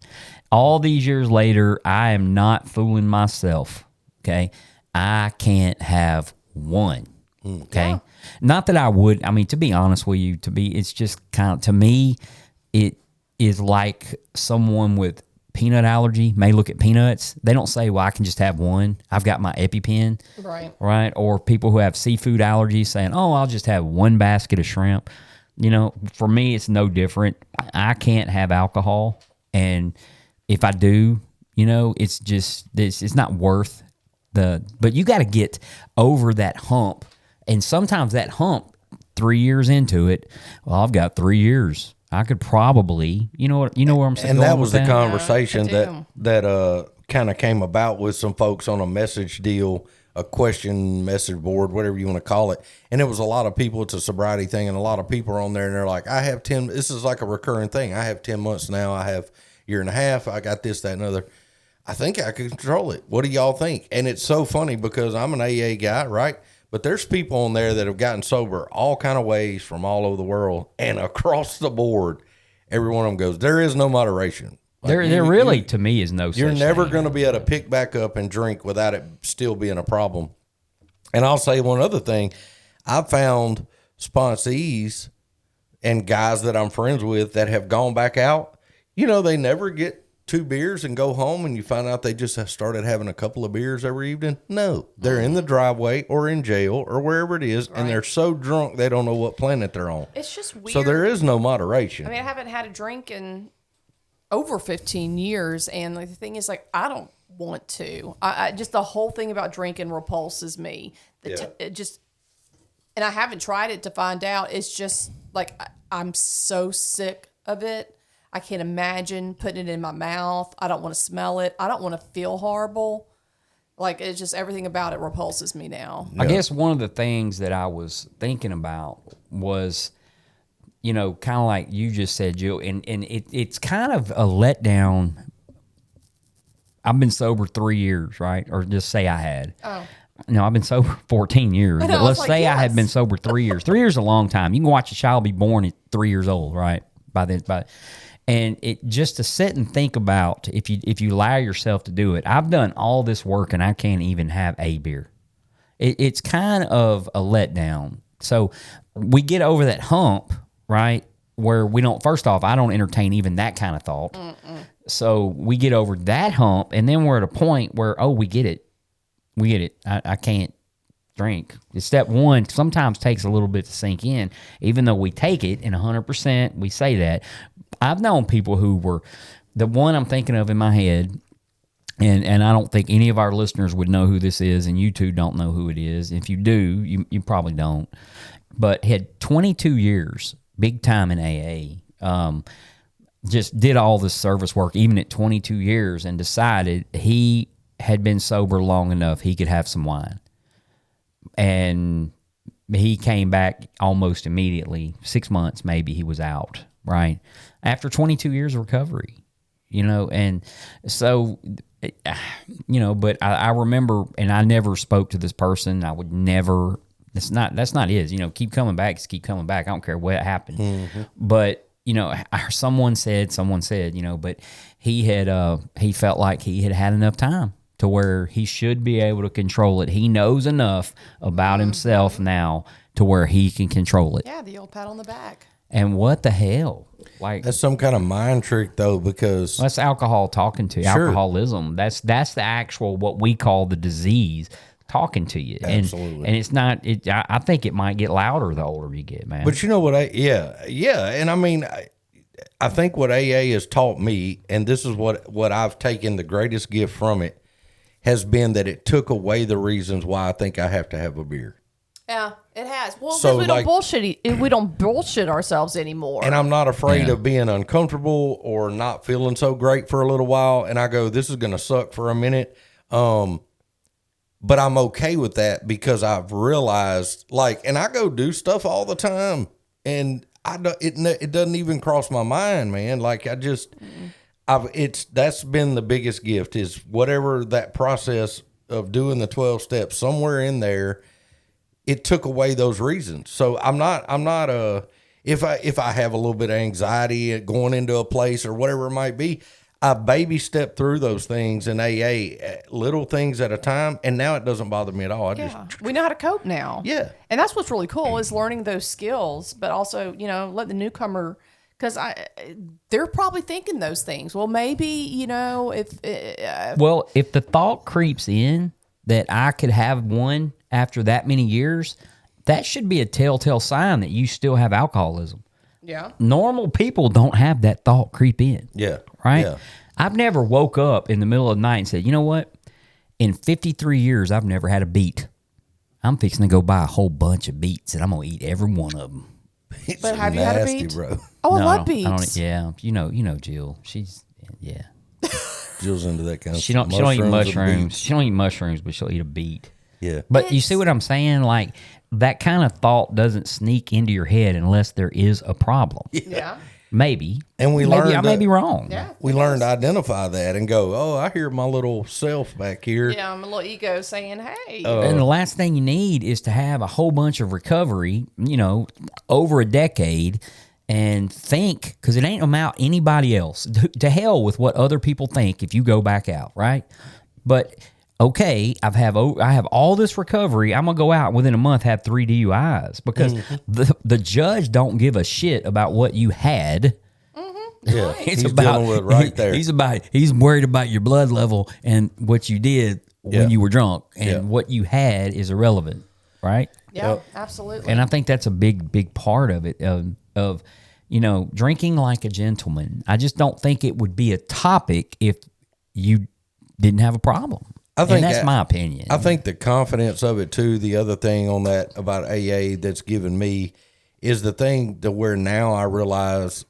All these years later, I am not fooling myself. Okay, I can't have one. Okay, Yeah. not that I would. I mean, to be honest with you, it's just kind of, to me, it is like someone with peanut allergy may look at peanuts. They don't say, well, I can just have one. I've got my EpiPen. Right. Or people who have seafood allergies saying, oh, I'll just have one basket of shrimp. You know, for me, it's no different. I can't have alcohol. And if I do, you know, it's just, it's not worth but you got to get over that hump. And sometimes that hump, 3 years into it, well, I've got 3 years. I could probably, you know where I'm saying. And that was the conversation Yeah, that kind of came about with some folks on a message deal, a question message board, whatever you want to call it. And it was a lot of people. It's a sobriety thing, and a lot of people are on there, and they're like, I have 10. This is like a recurring thing. I have 10 months now. I have year and a half. I got this, that, and other. I think I can control it. What do y'all think? And it's so funny because I'm an AA guy, right? But there's people on there that have gotten sober all kind of ways from all over the world, and across the board, every one of them goes, there is no moderation. Like there really, to me, is no such You're never thing. going to be able to pick back up and drink without it still being a problem. And I'll say one other thing. I've found sponsees and guys that I'm friends with that have gone back out. You know, they never get 2 beers and go home, and you find out they just have started having a couple of beers every evening. No, they're in the driveway or in jail or wherever it is, and they're so drunk they don't know what planet they're on. It's just weird. So there is no moderation. I mean, I haven't had a drink in over 15 years, and like, the thing is, like, I don't want to. I just, the whole thing about drinking repulses me. It just, and I haven't tried it to find out. It's just like I'm so sick of it. I can't imagine putting it in my mouth. I don't want to smell it. I don't want to feel horrible. Like, it's just, everything about it repulses me now. I guess one of the things that I was thinking about was, you know, kind of like you just said, Jill, and it's kind of a letdown. I've been sober 3 years, right? Or just say I had. Oh. No, I've been sober 14 years. I know, But I was let's like, say I yes. had been sober 3 years. 3 years is a long time. You can watch a child be born at 3 years old, right? And it just to sit and think about, if you allow yourself to do it. I've done all this work and I can't even have a beer. It's kind of a letdown. So we get over that hump, right? Where we don't. First off, I don't entertain even that kind of thought. So we get over that hump, and then we're at a point where, oh, we get it. I can't drink. Step one sometimes takes a little bit to sink in, even though we take it and 100%. We say that. I've known people who were, the one I'm thinking of in my head, and I don't think any of our listeners would know who this is, and you two don't know who it is. If you do, you probably don't. But had 22 years, big time in AA, just did all this service work, even at 22 years, and decided he had been sober long enough he could have some wine. And he came back almost immediately, 6 months maybe he was out, right? After 22 years of recovery, you know, and so, you know, but I remember, and I never spoke to this person. I would never, that's not his, you know, keep coming back, just keep coming back. I don't care what happened. Mm-hmm. But, you know, someone said, you know, but he felt like he had had enough time to where he should be able to control it. He knows enough about himself now to where he can control it. Yeah, the old pat on the back. And what the hell? Like, That's some kind of mind trick, though, because that's alcohol talking to you. Sure. Alcoholism. That's the actual, what we call the disease, talking to you. Absolutely. And it's not. I think it might get louder the older you get, man. But you know what? And I mean, I think what AA has taught me, and this is what I've taken the greatest gift from it, has been that it took away the reasons why I think I have to have a beer. Yeah, it has. Well, because So, we like- don't bullshit ourselves anymore. And I'm not afraid of being uncomfortable or not feeling so great for a little while. And I go, this is going to suck for a minute. But I'm okay with that because I've realized, like, and I go do stuff all the time, and it doesn't even cross my mind, man. Like, that's been the biggest gift, is whatever that process of doing the 12 steps, somewhere in there, it took away those reasons. So I'm not if I have a little bit of anxiety going into a place or whatever it might be, I baby step through those things in AA, little things at a time, and now it doesn't bother me at all. We know how to cope now. Yeah. And that's what's really cool, is learning those skills, but also, let the newcomer, because they're probably thinking those things. Well, maybe, If the thought creeps in that I could have one after that many years, that should be a telltale sign that you still have alcoholism. yeah. Normal people don't have that thought creep in. Yeah. Right? Yeah. I've never woke up in the middle of the night and said, you know what? In 53 years, I've never had a beet. I'm fixing to go buy a whole bunch of beets, and I'm going to eat every one of them. It's But have you had a nasty, beet? bro. Oh, I No, love I don't- beets. Yeah, you know Jill. She's, yeah. Jill's into that kind of She don't eat and mushrooms. beets. She don't eat mushrooms, but she'll eat a beet. Yeah. But you see what I'm saying? Like, that kind of thought doesn't sneak into your head unless there is a problem. Yeah. Maybe. And we Maybe learned I may that- be wrong. Yeah. We learned to identify that and go, oh, I hear my little self back here. Yeah, I'm a little ego saying, hey. And the last thing you need is to have a whole bunch of recovery, over a decade, and think, because it ain't about anybody else. To hell with what other people think if you go back out, right? But okay, I have all this recovery. I'm gonna go out within a month, have 3 DUIs because the judge don't give a shit about what you had. Yeah. It's He's about dealing with it right there. He's worried about your blood level and what you did Yeah. when you were drunk, and Yeah. what you had is irrelevant, right? Yeah, Yep. absolutely. And I think that's a big part of it, of drinking like a gentleman. I just don't think it would be a topic if you didn't have a problem. I think and that's that- my opinion. I think the confidence of it too. The other thing on that about AA that's given me is the thing to where now I realize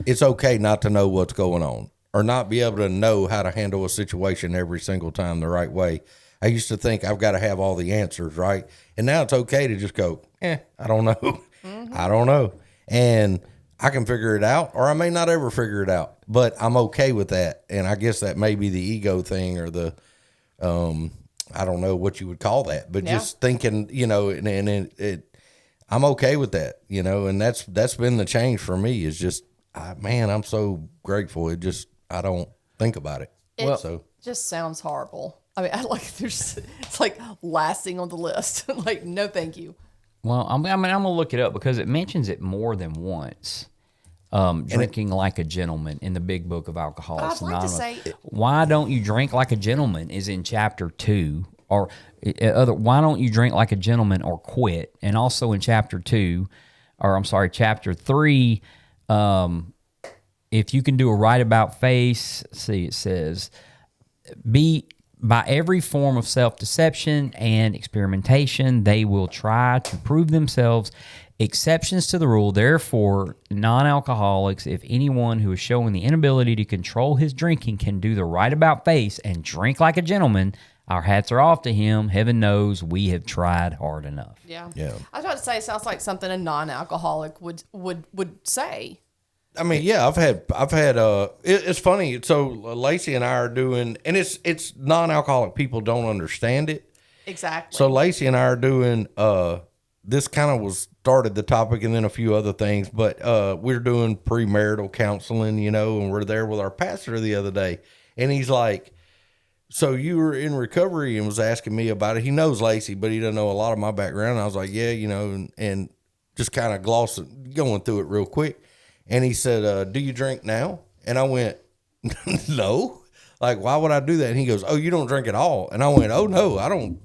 it's okay not to know what's going on or not be able to know how to handle a situation every single time the right way. I used to think I've got to have all the answers, right? And now it's okay to just go, I don't know. I don't know. And I can figure it out, or I may not ever figure it out, but I'm okay with that. And I guess that may be the ego thing, or the, I don't know what you would call that, but Yeah. just thinking, and I'm okay with that, and that's been the change for me, is just, man, I'm so grateful. I don't think about it. It just sounds horrible. I mean, it's like last thing on the list. Like, no, thank you. well, I'm gonna look it up because it mentions it more than once. Drinking like a gentleman in the Big Book of Alcoholics I'd like to Anonymous. say- Why don't you drink like a gentleman is in chapter 2, or why don't you drink like a gentleman or quit? And also in chapter 3, if you can do a right about face, it says, by every form of self-deception and experimentation, they will try to prove themselves exceptions to the rule. Therefore, non-alcoholics, if anyone who is showing the inability to control his drinking can do the right about face and drink like a gentleman, our hats are off to him. Heaven knows we have tried hard enough. Yeah. Yeah. I was about to say, it sounds like something a non-alcoholic would say. I mean, yeah, I've had, it's funny. So Lacey and I are doing, and it's non-alcoholic people don't understand it. Exactly. So Lacey and I are doing, this kind of started the topic, and then a few other things, but we're doing premarital counseling, and we're there with our pastor the other day, and he's like, so you were in recovery, and was asking me about it. He knows Lacey, but he doesn't know a lot of my background. And I was like, yeah, and just kind of going through it real quick. And he said, do you drink now? And I went, no. Like, why would I do that? And he goes, oh, you don't drink at all. And I went, oh, no, I don't.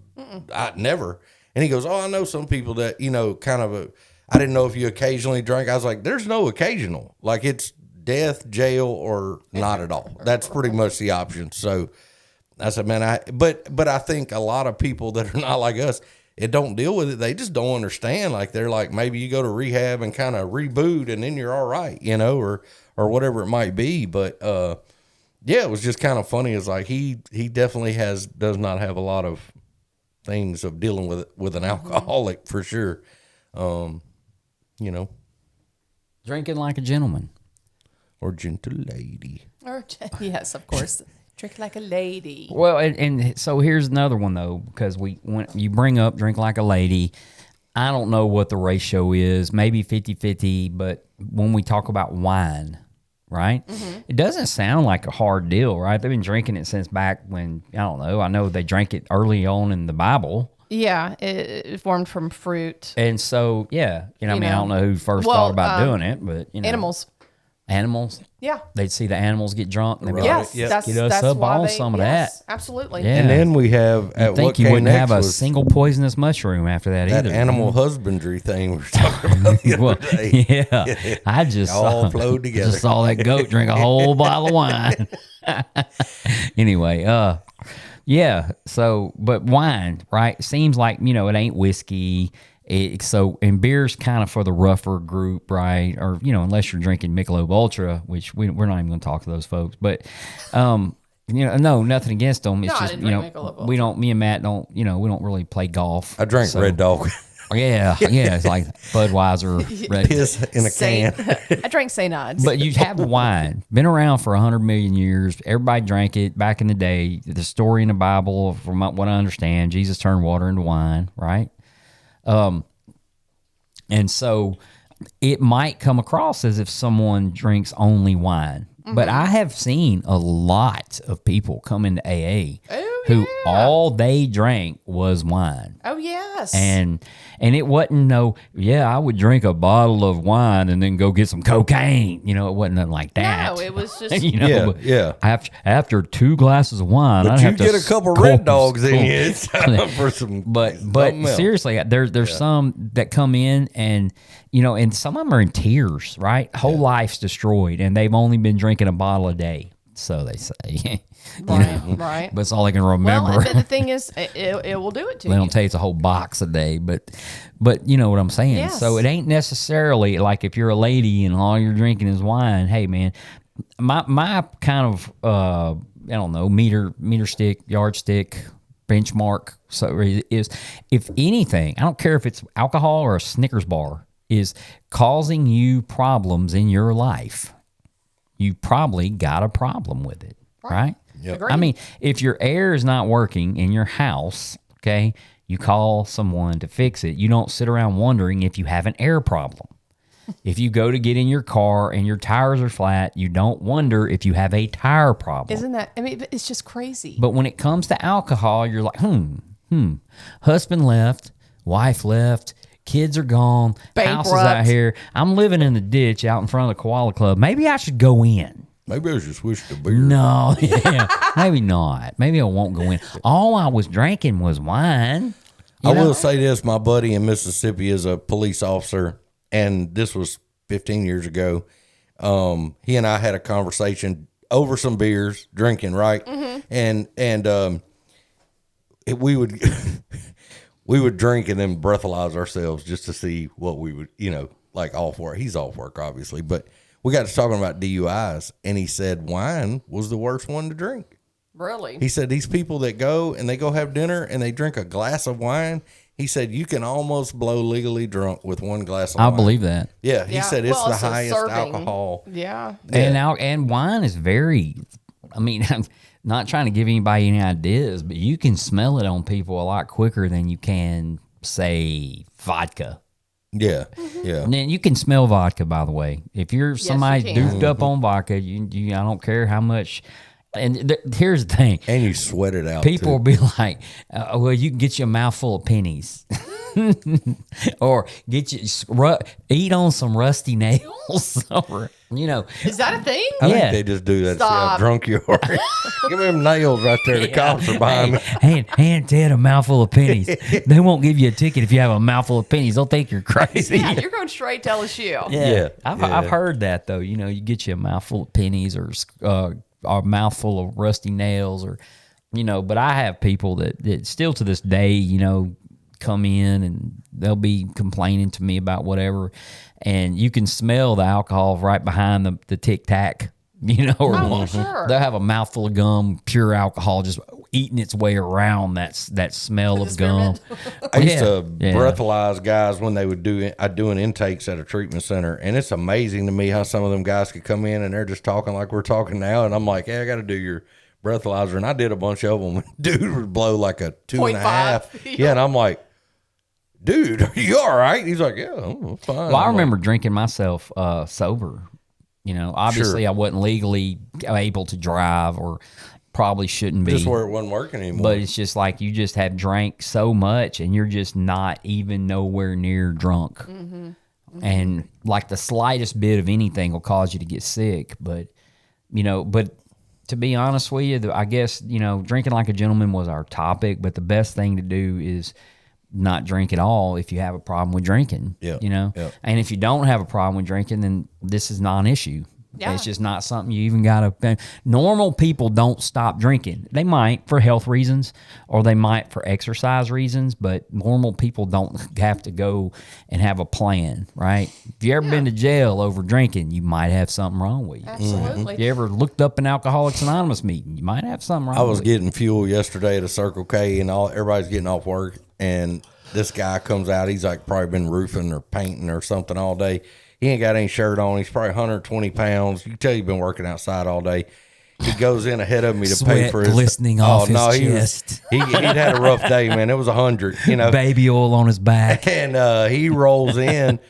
I never. And he goes, oh, I know some people that, kind of I didn't know if you occasionally drank. I was like, there's no occasional. Like, it's death, jail, or not at all. That's pretty much the option. So I said, man, but I think a lot of people that are not like us, it don't deal with it. They just don't understand. Like they're like, maybe you go to rehab and kind of reboot and then you're all right, or whatever it might be. But, yeah, it was just kind of funny. It's like, he definitely does not have a lot of things of dealing with an alcoholic for sure. Drinking like a gentleman. Or gentle lady. Or yes, of course. Drink like a lady. Well, and so here's another one though, because when you bring up drink like a lady, I don't know what the ratio is, maybe 50-50, but when we talk about wine, right? Mm-hmm. It doesn't sound like a hard deal, right? They've been drinking it since back when, I don't know, I know they drank it early on in the Bible. Yeah, it formed from fruit. And so, yeah, I mean, I don't know who first thought about doing it, but, Animals. Animals? Yeah. They'd see the animals get drunk and they'd be Yes, like, that's get us up why on some of yes, that. Absolutely. Yeah. And then we have I think you wouldn't have a single poisonous mushroom after that either. That animal husbandry thing we were talking about the other day. Yeah, I just all flowed together. Just saw that goat drink a whole bottle of wine. Anyway, yeah. So, but wine, right? Seems like it ain't whiskey. And beer's kind of for the rougher group, right? Or unless you're drinking Michelob Ultra, which we're not even going to talk to those folks. But no, nothing against them. It's No, I just didn't drink Michelob Ultra. we don't. Me and Matt don't. We don't really play golf. I drank Red Dog. Yeah, it's like Budweiser, Red Piss in a can. I drank St. Ides. But you have wine, been around for 100 million years. Everybody drank it back in the day. The story in the Bible, from what I understand, Jesus turned water into wine, right? And so it might come across as if someone drinks only wine. Mm-hmm. But I have seen a lot of people come into AA who all they drank was wine. Oh, yes. And it wasn't I would drink a bottle of wine and then go get some cocaine. It wasn't nothing like that. No, it was just... Yeah. After 2 glasses of wine, but I'd you have to get a couple Red Dogs in you. It's time for some. But seriously, there's some that come in and and some of them are in tears. Right, whole life's destroyed, and they've only been drinking a bottle a day. So they say. Right. But it's all I can remember. Well, but the thing is, it will do it to you. They don't tell you it's a whole box a day, but you know what I'm saying. Yes. So it ain't necessarily like if you're a lady and all you're drinking is wine. Hey, man, my kind of I don't know, meter stick, yardstick, benchmark. So is, if anything, I don't care if it's alcohol or a Snickers bar is causing you problems in your life, you probably got a problem with it, right? Yep. I mean, if your air is not working in your house, okay, you call someone to fix it. You don't sit around wondering if you have an air problem. If you go to get in your car and your tires are flat, you don't wonder if you have a tire problem. Isn't that, I mean, it's just crazy. But when it comes to alcohol, you're like, husband left, wife left, kids are gone, house is out here. I'm living in the ditch out in front of the Koala Club. Maybe I should go in. Maybe I should switch to beer. No, maybe not. Maybe I won't go in. All I was drinking was wine. I will say this. My buddy in Mississippi is a police officer, and this was 15 years ago. He and I had a conversation over some beers, drinking, right? Mm-hmm. And we would we would drink and then breathalyze ourselves just to see what we would, like off work. He's off work, obviously, but we got to talking about DUIs, and he said wine was the worst one to drink. Really? He said these people that go and they go have dinner and they drink a glass of wine, he said you can almost blow legally drunk with one glass of wine. I believe that. Yeah, he said it's the so highest serving. alcohol. Yeah. And wine is very, I mean, I'm not trying to give anybody any ideas, but you can smell it on people a lot quicker than you can, say, vodka. Yeah, yeah. And then you can smell vodka, by the way. If you're somebody you can. duped up on vodka, you I don't care how much. And here's the thing. And you sweat it out. People will be like, well, you can get you a mouthful of pennies. Or get you eat on some rusty nails. You know, Is that a thing? I Yeah. think they just do that to see how Stop. drunk you are. Give me them nails right there. The cops are behind me. hand Ted a mouthful of pennies. They won't give you a ticket if you have a mouthful of pennies. They'll think you're crazy. Yeah, you're going straight to LSU. Yeah. I've heard that though. You know, you get you a mouthful of pennies or a mouthful of rusty nails, or you know. But I have people that still to this day, you know, come in and they'll be complaining to me about whatever, and you can smell the alcohol right behind the Tic Tac. You know, or Oh, sure. they'll have a mouthful of gum, pure alcohol, just eating its way around that smell of gum. I used to Yeah. breathalyze guys when they would doing intakes at a treatment center, and it's amazing to me how some of them guys could come in and they're just talking like we're talking now, and I'm like, hey, I got to do your breathalyzer, and I did a bunch of them. Dude would blow like a 2.5. Yeah, and I'm like, dude, are you all right? He's like, yeah, I'm fine. Well, I I'm remember drinking myself sober. You know, obviously Sure. I wasn't legally able to drive, or probably shouldn't be. just where it wasn't working anymore. But it's just like you just have drank so much and you're just not even nowhere near drunk. Mm-hmm. And like the slightest bit of anything will cause you to get sick. But, you know, to be honest with you, I guess, you know, drinking like a gentleman was our topic. But the best thing to do is not drink at all if you have a problem with drinking. Yeah. You know? Yeah. And if you don't have a problem with drinking, then this is non-issue. Yeah. It's just not something you even got to. Normal people don't stop drinking. They might for health reasons, or they might for exercise reasons, but normal people don't have to go and have a plan, right? If you ever been to jail over drinking, you might have something wrong with you. Absolutely. If you ever looked up an Alcoholics Anonymous meeting, you might have something wrong I was with you. getting fuel yesterday at a Circle K, and everybody's getting off work, and this guy comes out. He's like probably been roofing or painting or something all day. He ain't got any shirt on. He's probably 120 pounds. You can tell he's been working outside all day. He goes in ahead of me to pay Sweat for his glistening off his chest. He'd had a rough day, man. It was 100, you know. Baby oil on his back. And he rolls in.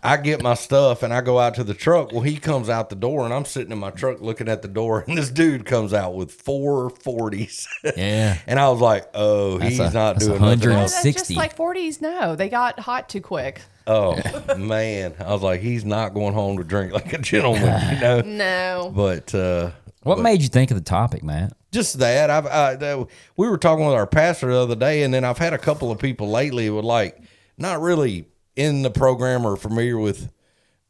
I get my stuff and I go out to the truck. Well, he comes out the door, and I'm sitting in my truck looking at the door, and this dude comes out with 4 40s. Yeah. And I was like, oh, he's not that's doing nothing 100. else. That's 60. just like 40s. No, they got hot too quick. Oh, man. I was like, he's not going home to drink like a gentleman, you know? No. But What made you think of the topic, Matt? just that, we were talking with our pastor the other day, and then I've had a couple of people lately with like not really in the program or familiar with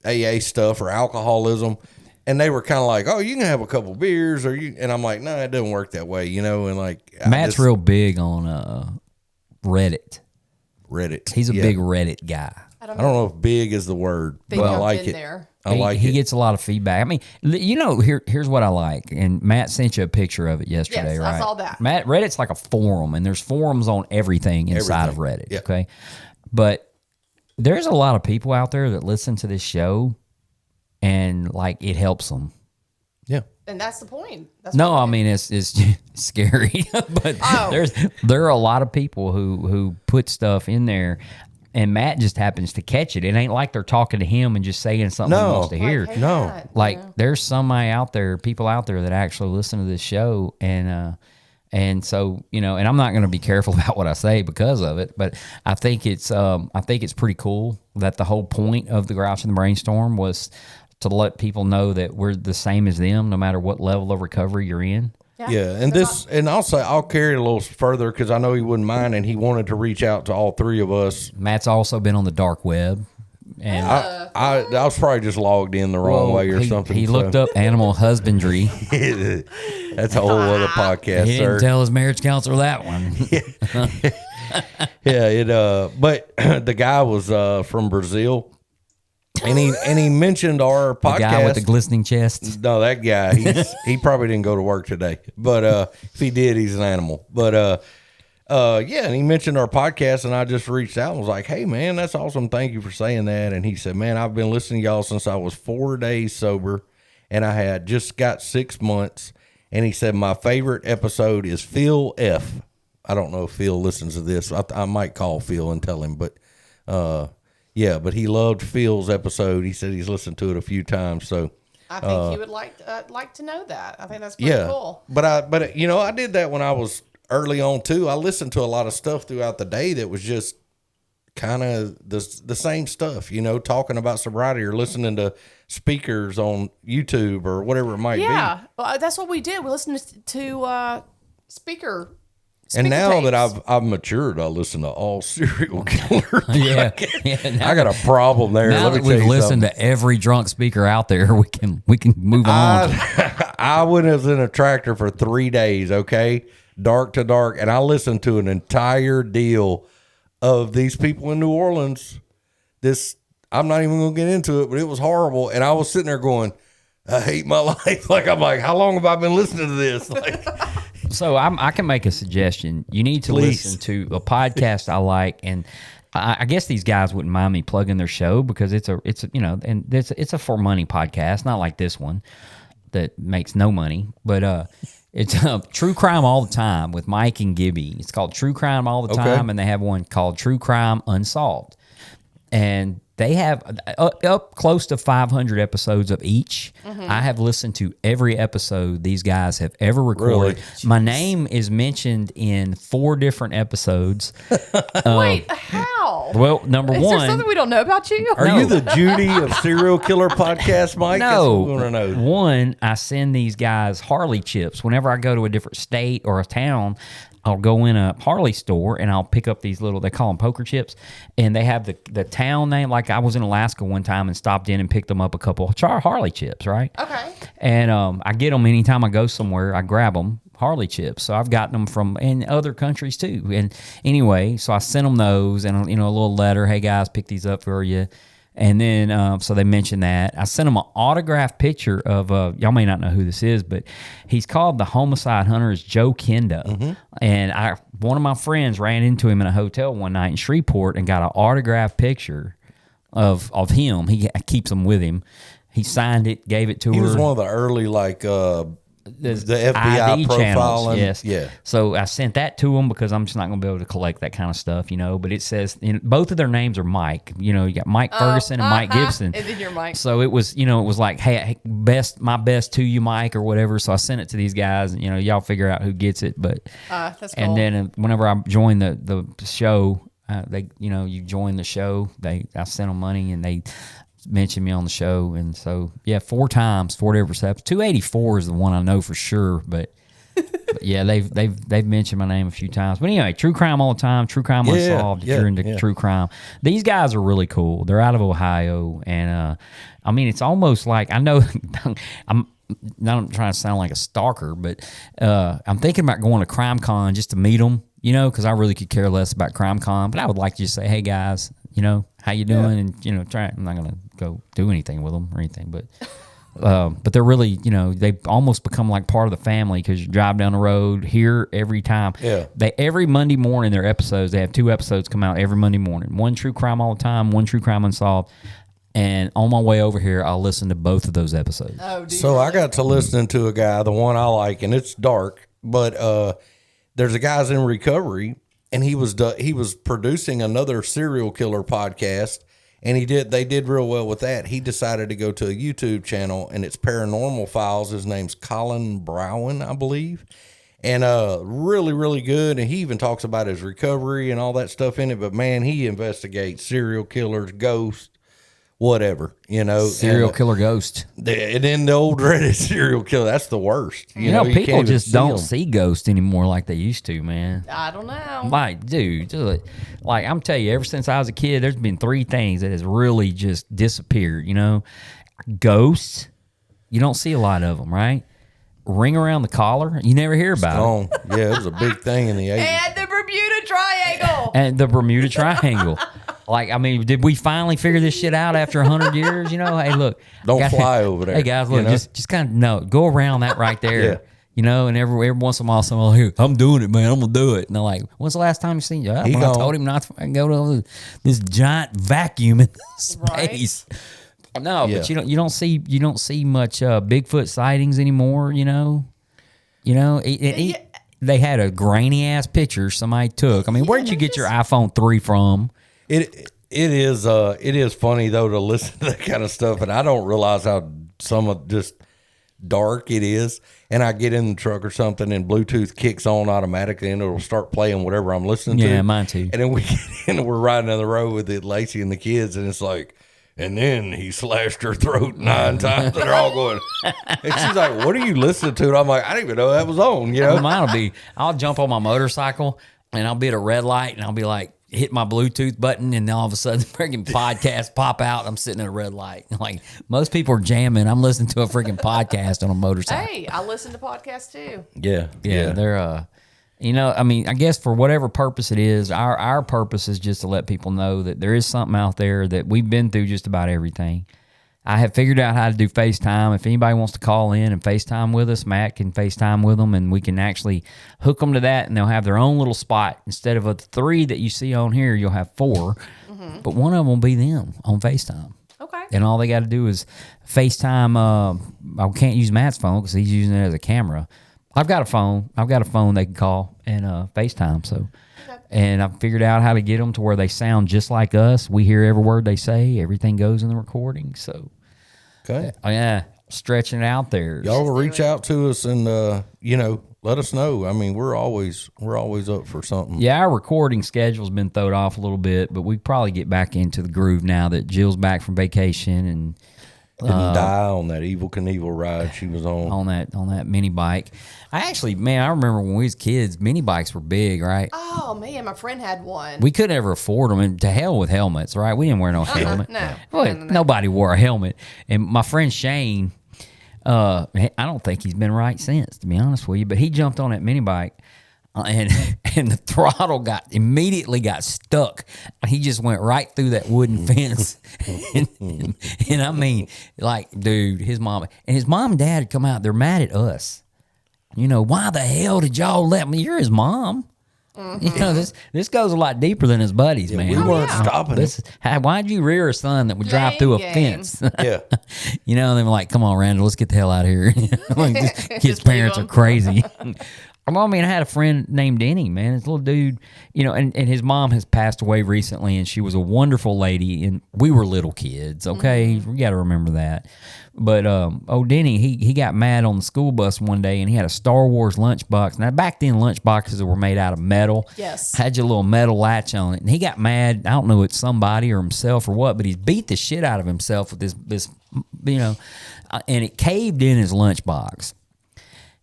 AA stuff or alcoholism. And they were kind of like, oh, you can have a couple beers, and I'm like, no, it doesn't work that way, you know? And like, Matt's real big on Reddit. Reddit. He's a Yeah. big Reddit guy. I don't know if big is the word, Think but I I've like been it. there. I like he it. gets a lot of feedback. I mean, you know, here's what I like. And Matt sent you a picture of it yesterday, Yes, right? I saw that. Matt, Reddit's like a forum, and there's forums on everything inside of Reddit. Yeah. Okay, but there's a lot of people out there that listen to this show, and like it helps them. Yeah. And that's the point. That's No, what I mean it's scary, but Oh. there are a lot of people who put stuff in there, and Matt just happens to catch it. It ain't like they're talking to him and just saying something he No. wants to hear. Like, hey, No. Matt, Like you know. there's somebody out there, people out there that actually listen to this show, and so you know, and I'm not going to be careful about what I say because of it, but I think it's pretty cool that the whole point of the Grouch and the Brainstorm was to let people know that we're the same as them, no matter what level of recovery you're in. Yeah, and I'll carry it a little further because I know he wouldn't mind, and he wanted to reach out to all three of us. Matt's also been on the dark web, and I was probably just logged in the wrong way or something. He so. looked up animal husbandry. That's a whole other podcast, He sir. didn't tell his marriage counselor that one. Yeah, but the guy was from Brazil, and he mentioned our podcast. The guy with the glistening chest. No, that guy, he probably didn't go to work today. But if he did, he's an animal. But yeah, and he mentioned our podcast, and I just reached out and was like, hey, man, that's awesome. Thank you for saying that. And he said, man, I've been listening to y'all since I was 4 days sober, and I had just got 6 months. And he said, my favorite episode is Phil F. I don't know if Phil listens to this. I might call Phil and tell him, but yeah, but he loved Phil's episode. He said he's listened to it a few times. So I think he would like to know that. I think that's pretty yeah, cool. but I did that when I was early on too. I listened to a lot of stuff throughout the day that was just kind of the same stuff, you know, talking about sobriety or listening to speakers on YouTube or whatever it might be. Yeah, well, that's what we did. We listened to speaker. And now tapes. that I've matured, I listen to all serial killers. Yeah, I got a problem there. Now Let me that tell we've you listened something. to every drunk speaker out there, we can move on. I was in a tractor for 3 days, okay, dark to dark, and I listened to an entire deal of these people in New Orleans. I'm not even going to get into it, but it was horrible. And I was sitting there going, I hate my life. I'm like, how long have I been listening to this? Like, So I can make a suggestion. You need to Please. listen to a podcast I like, and I guess these guys wouldn't mind me plugging their show because it's a for money podcast, not like this one that makes no money, but it's True Crime All the Time with Mike and Gibby. It's called True Crime All the Time, and they have one called True Crime Unsolved, and they have up close to 500 episodes of each. I have listened to every episode these guys have ever recorded. Really? My name is mentioned in 4 different episodes. Wait, how? Well, number Is one, there something we don't know about you? are you the Judy of serial killer podcast, Mike? That's what we want to know. One, I send these guys Harley chips whenever I go to a different state or a town. I'll go in a Harley store and I'll pick up these little, they call them poker chips, and they have the town name. Like I was in Alaska one time and stopped in and picked them up a couple of Harley chips, right? Okay. And I get them anytime I go somewhere. I grab them, Harley chips. So I've gotten them from in other countries too. And anyway, so I sent them those and a little letter. Hey guys, pick these up for you. And then, so they mentioned that. I sent him an autographed picture of, y'all may not know who this is, but he's called the homicide hunter is Joe Kendo. And one of my friends ran into him in a hotel one night in Shreveport and got an autographed picture of him. He keeps them with him. He signed it, gave it to her. He was one of the early, the FBI ID channels, profiling. yes. Yeah. So I sent that to them because I'm just not going to be able to collect that kind of stuff, But it says both of their names are Mike. You got Mike Ferguson and Mike Gibson. And then you're Mike. So it was, it was like, hey, my best to you, Mike, or whatever. So I sent it to these guys, and y'all figure out who gets it. But That's cool. and then whenever I joined the show, you join the show. I sent them money, and they mentioned me on the show, and so 4 times, 4 different steps. 284 is the one I know for sure, but yeah, they've mentioned my name a few times. But anyway, True Crime All the Time, True Crime Unsolved. If you're into true crime, these guys are really cool. They're out of Ohio, and it's almost like I know I'm not trying to sound like a stalker, but I'm thinking about going to Crime Con just to meet them, because I really could care less about Crime Con, but I would like to just say, hey guys, how you doing? And I'm not gonna go do anything with them or anything, but they're really, they've almost become like part of the family because you drive down the road here every time. Yeah. Every Monday morning, their episodes, they have 2 episodes come out every Monday morning. One True Crime All the Time, one True Crime Unsolved. And on my way over here, I'll listen to both of those episodes. Oh, do you So I really? got to listening to a guy, the one I like, and it's dark, but there's a guy's in recovery, and he was producing another serial killer podcast, and they did real well with that. He decided to go to a YouTube channel, and it's Paranormal Files. His name's Colin Browen, I believe, and really, really good. And he even talks about his recovery and all that stuff in it. But man, he investigates serial killers, ghosts, whatever, Serial killer ghost. And then the old Reddit serial killer, that's the worst. You People can't even just see don't 'em. see ghosts anymore like they used to, man. I don't know. Like, dude, just like I'm telling you, ever since I was a kid, there's been 3 things that has really just disappeared. Ghosts, you don't see a lot of them, right? Ring around the collar, you never hear about it. Oh, yeah, it was a big thing in the 80s. And the Bermuda Triangle. And the Bermuda Triangle. Did we finally figure this shit out after 100 years? Hey, look, Don't fly over there. Hey guys, look, just kind of go around that right there. Yeah. And every once in a while, someone here, I'm doing it, man. I'm gonna do it. And they're like, "When's the last time you seen you?" When I told him not to fucking go to this giant vacuum in space. No, Yeah. but you don't see much Bigfoot sightings anymore. They had a grainy ass picture somebody took. Where did you get your iPhone 3 from? It is funny though to listen to that kind of stuff, and I don't realize how some of just dark it is, and I get in the truck or something, and Bluetooth kicks on automatically, and it'll start playing whatever I'm listening to. Yeah, mine too. And then we get in, and we're riding down the road with it, Lacey and the kids, and it's like, and then he slashed her throat 9 times, and they're all going. And she's like, "What are you listening to?" And I'm like, "I didn't even know that was on." You know, Mine will be, I'll jump on my motorcycle and I'll be at a red light and I'll be like, hit my Bluetooth button, and then all of a sudden, freaking podcast pop out. I'm sitting at a red light. Like, most people are jamming. I'm listening to a freaking podcast on a motorcycle. Hey, I listen to podcasts too. yeah, They're you know, I mean, I guess for whatever purpose it is, our purpose is just to let people know that there is something out there, that we've been through just about everything. I have figured out how to do FaceTime. If anybody wants to call in and FaceTime with us, Matt can FaceTime with them, and we can actually hook them to that, and they'll have their own little spot. Instead of 3 that you see on here, you'll have 4, but one of them will be them on FaceTime. Okay. And all they got to do is FaceTime. I can't use Matt's phone because he's using it as a camera. I've got a phone. They can call and FaceTime. So, and I've figured out how to get them to where they sound just like us. We hear every word they say. Everything goes in the recording. So, okay, yeah, stretching it out there. y'all will reach out to us and you know, let us know. I mean, we're always up for something. Yeah, our recording schedule's been thrown off a little bit, but we probably get back into the groove now that Jill's back from vacation and Didn't die on that Evil Knievel ride she was on that mini bike. I remember when we was kids, mini bikes were big, right? Oh man, my friend had one. We couldn't ever afford them, and to hell with helmets, right? We didn't wear no helmet. No. Well, nobody wore a helmet. And my friend Shane, I don't think he's been right since, to be honest with you, but he jumped on that mini bike. And the throttle immediately got stuck. He just went right through that wooden fence. and I mean, like, dude, his mom and dad had come out. They're mad at us. You know, why the hell did y'all let me? You're his mom. You know, this goes a lot deeper than his buddies, man. We weren't stopping it. Why'd you rear a son that would drive through a fence? Yeah. You know, and they were like, come on, Randall, let's get the hell out of here. Like, this kid's parents are crazy. I mean, I had a friend named Denny, man. This little dude, you know, and his mom has passed away recently, and she was a wonderful lady, and we were little kids, okay? We got to remember that. But Denny, he got mad on the school bus one day, and he had a Star Wars lunchbox. Now, back then, lunchboxes were made out of metal. Yes. Had your little metal latch on it, and he got mad. I don't know it's somebody or himself or what, but he beat the shit out of himself with this you know, and it caved in his lunchbox.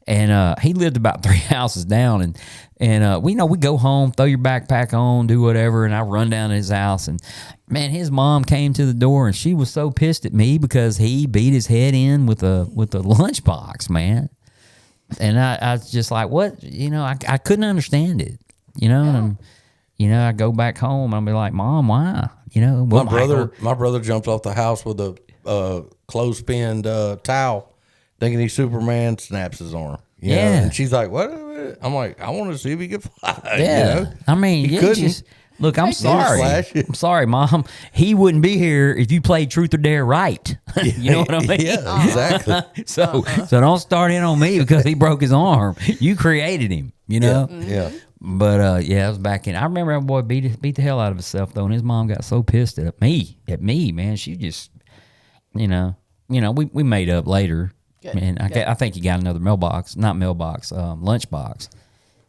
And he lived about 3 houses down, and we go home, throw your backpack on, do whatever, and I run down to his house, and man, his mom came to the door, and she was so pissed at me because he beat his head in with a lunchbox, man. And I was just like, what? You know, I couldn't understand it, you know. Yeah. And you know, I go back home, and I'll be like, Mom, why? You know, well, My brother jumped off the house with a clothespin towel, thinking he's Superman, snaps his arm. You know? And she's like, "What?" I'm like, "I want to see if he can fly." Yeah, you know? I mean, He couldn't. just look. I'm sorry. Newsflash. I'm sorry, Mom. He wouldn't be here if you played Truth or Dare right. You know what I mean? Yeah, exactly. So don't start in on me because he broke his arm. You created him. You know. Yeah. But I was back in. I remember that boy beat the hell out of himself though, and his mom got so pissed at me, man. She just, you know, we made up later. Good. And I think he got another lunchbox.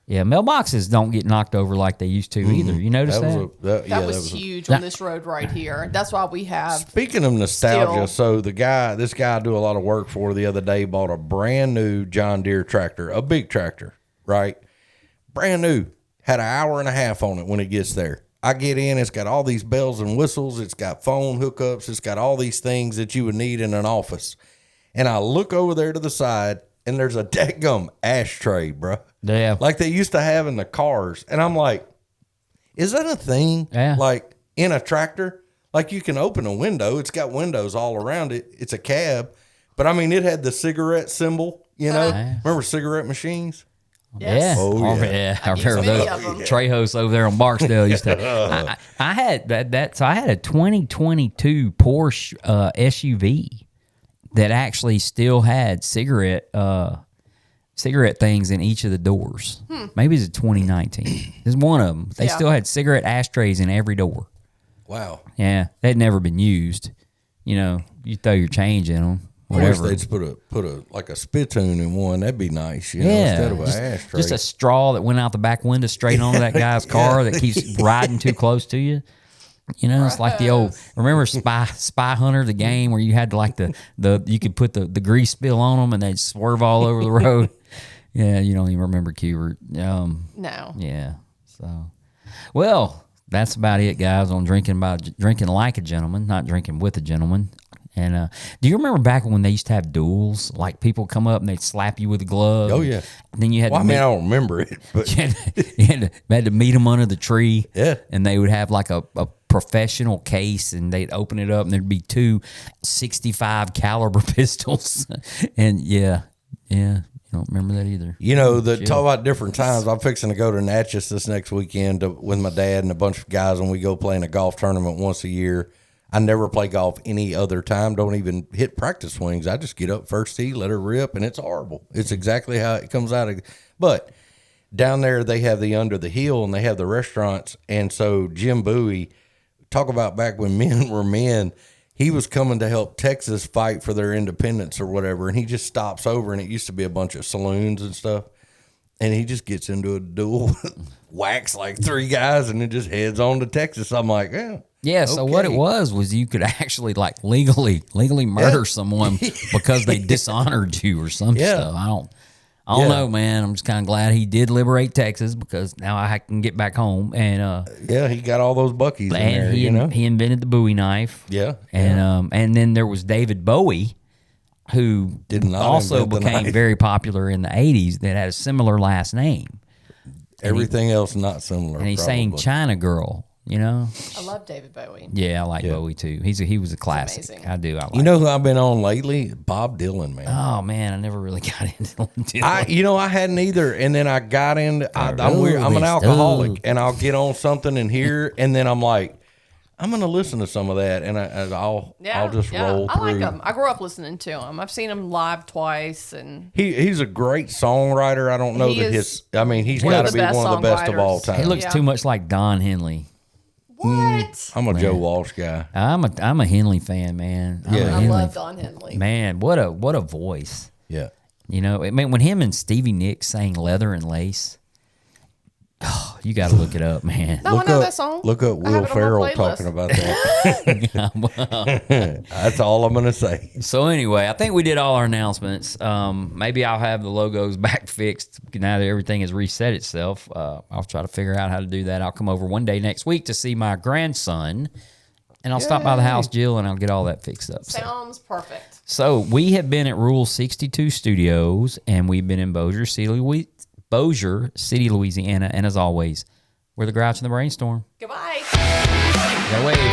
Yeah, mailboxes don't get knocked over like they used to either. You notice that? That was huge on this road right here. That's why we have. Speaking of nostalgia, so this guy I do a lot of work for the other day bought a brand new John Deere tractor, a big tractor, right? Brand new. Had an hour and a half on it when it gets there. I get in, it's got all these bells and whistles. It's got phone hookups. It's got all these things that you would need in an office. And I look over there to the side, and there's a dadgum ashtray, bro. Yeah. Like they used to have in the cars. And I'm like, is that a thing? Yeah. Like in a tractor? Like you can open a window. It's got windows all around it. It's a cab. But I mean, it had the cigarette symbol, you know? Remember cigarette machines? Yeah. Yes. Oh, yeah. I remember many of those. them. Trejo's over there on Barksdale used to. I had that. So I had a 2022 Porsche SUV that actually still had cigarette things in each of the doors. Maybe it's a 2019. There's one of them. They still had cigarette ashtrays in every door. Wow. Yeah, they'd never been used. You know, you throw your change in them. whatever. I wish they'd put a like a spittoon in one. That'd be nice, you know, instead of an ashtray. Just a straw that went out the back window straight onto that guy's car that keeps riding too close to you. You know, it's like the old, remember Spy Hunter, the game where you had to like you could put the grease spill on them and they'd swerve all over the road. Yeah, you don't even remember Cubert. No. Yeah. So, well, that's about it, guys, on drinking like a gentleman, not drinking with a gentleman. And do you remember back when they used to have duels? Like people come up and they'd slap you with a glove. Oh, yeah. And then you had Well, I mean, I don't remember it, but you had to meet them under the tree. Yeah. And they would have like a professional case and they'd open it up and there'd be 2 .65 caliber pistols. And yeah, you don't remember that either. you know, talk about different times. I'm fixing to go to Natchez this next weekend with my dad and a bunch of guys, and we go play in a golf tournament once a year. I never play golf any other time. Don't even hit practice swings. I just get up first tee, let her rip, and it's horrible. It's exactly how it comes out of. But down there, they have the Under the Hill, and they have the restaurants. And so Jim Bowie, talk about back when men were men, he was coming to help Texas fight for their independence or whatever, and he just stops over, and it used to be a bunch of saloons and stuff. And he just gets into a duel, whacks like 3 guys, and then just heads on to Texas. I'm like, yeah. Yeah, so what it was you could actually like legally murder someone because they dishonored you or some stuff. I don't know, man. I'm just kind of glad he did liberate Texas because now I can get back home. And he got all those Buckies in there, he invented the Bowie knife. Yeah. And then there was David Bowie, who also became very popular in the 80s that had a similar last name. Everything else not similar. And he sang China Girl. You know, I love David Bowie. Yeah, I like Bowie too. He was a classic. Amazing. I do. I like. You know who I've been on lately? Bob Dylan, man. Oh man, I never really got into Dylan. I hadn't either, and then I got into. I'm weird. I'm an alcoholic, and I'll get on something and hear, and then I'm like, I'm gonna listen to some of that, and I'll just roll through. I like him. I grew up listening to him. I've seen him live twice, and he's a great songwriter. I don't know that he's got to be one of the best of all time. He looks too much like Don Henley. What? I'm a Joe Walsh guy. I'm a Henley fan, man. I love Don Henley. Man, what a voice. Yeah. You know, I mean, when him and Stevie Nicks sang "Leather and Lace," oh, you got to look it up, man. No, I know that song. Look up Will Ferrell talking about that. That's all I'm gonna say. So anyway, I think we did all our announcements. Maybe I'll have the logos back fixed now that everything has reset itself. I'll try to figure out how to do that. I'll come over one day next week to see my grandson, and I'll stop by the house, Jill, and I'll get all that fixed up. Sounds perfect. So we have been at Rule 62 Studios, and we've been in Bossier City, Louisiana, and as always, we're the Grouch and the Brainstorm. Goodbye. Go away.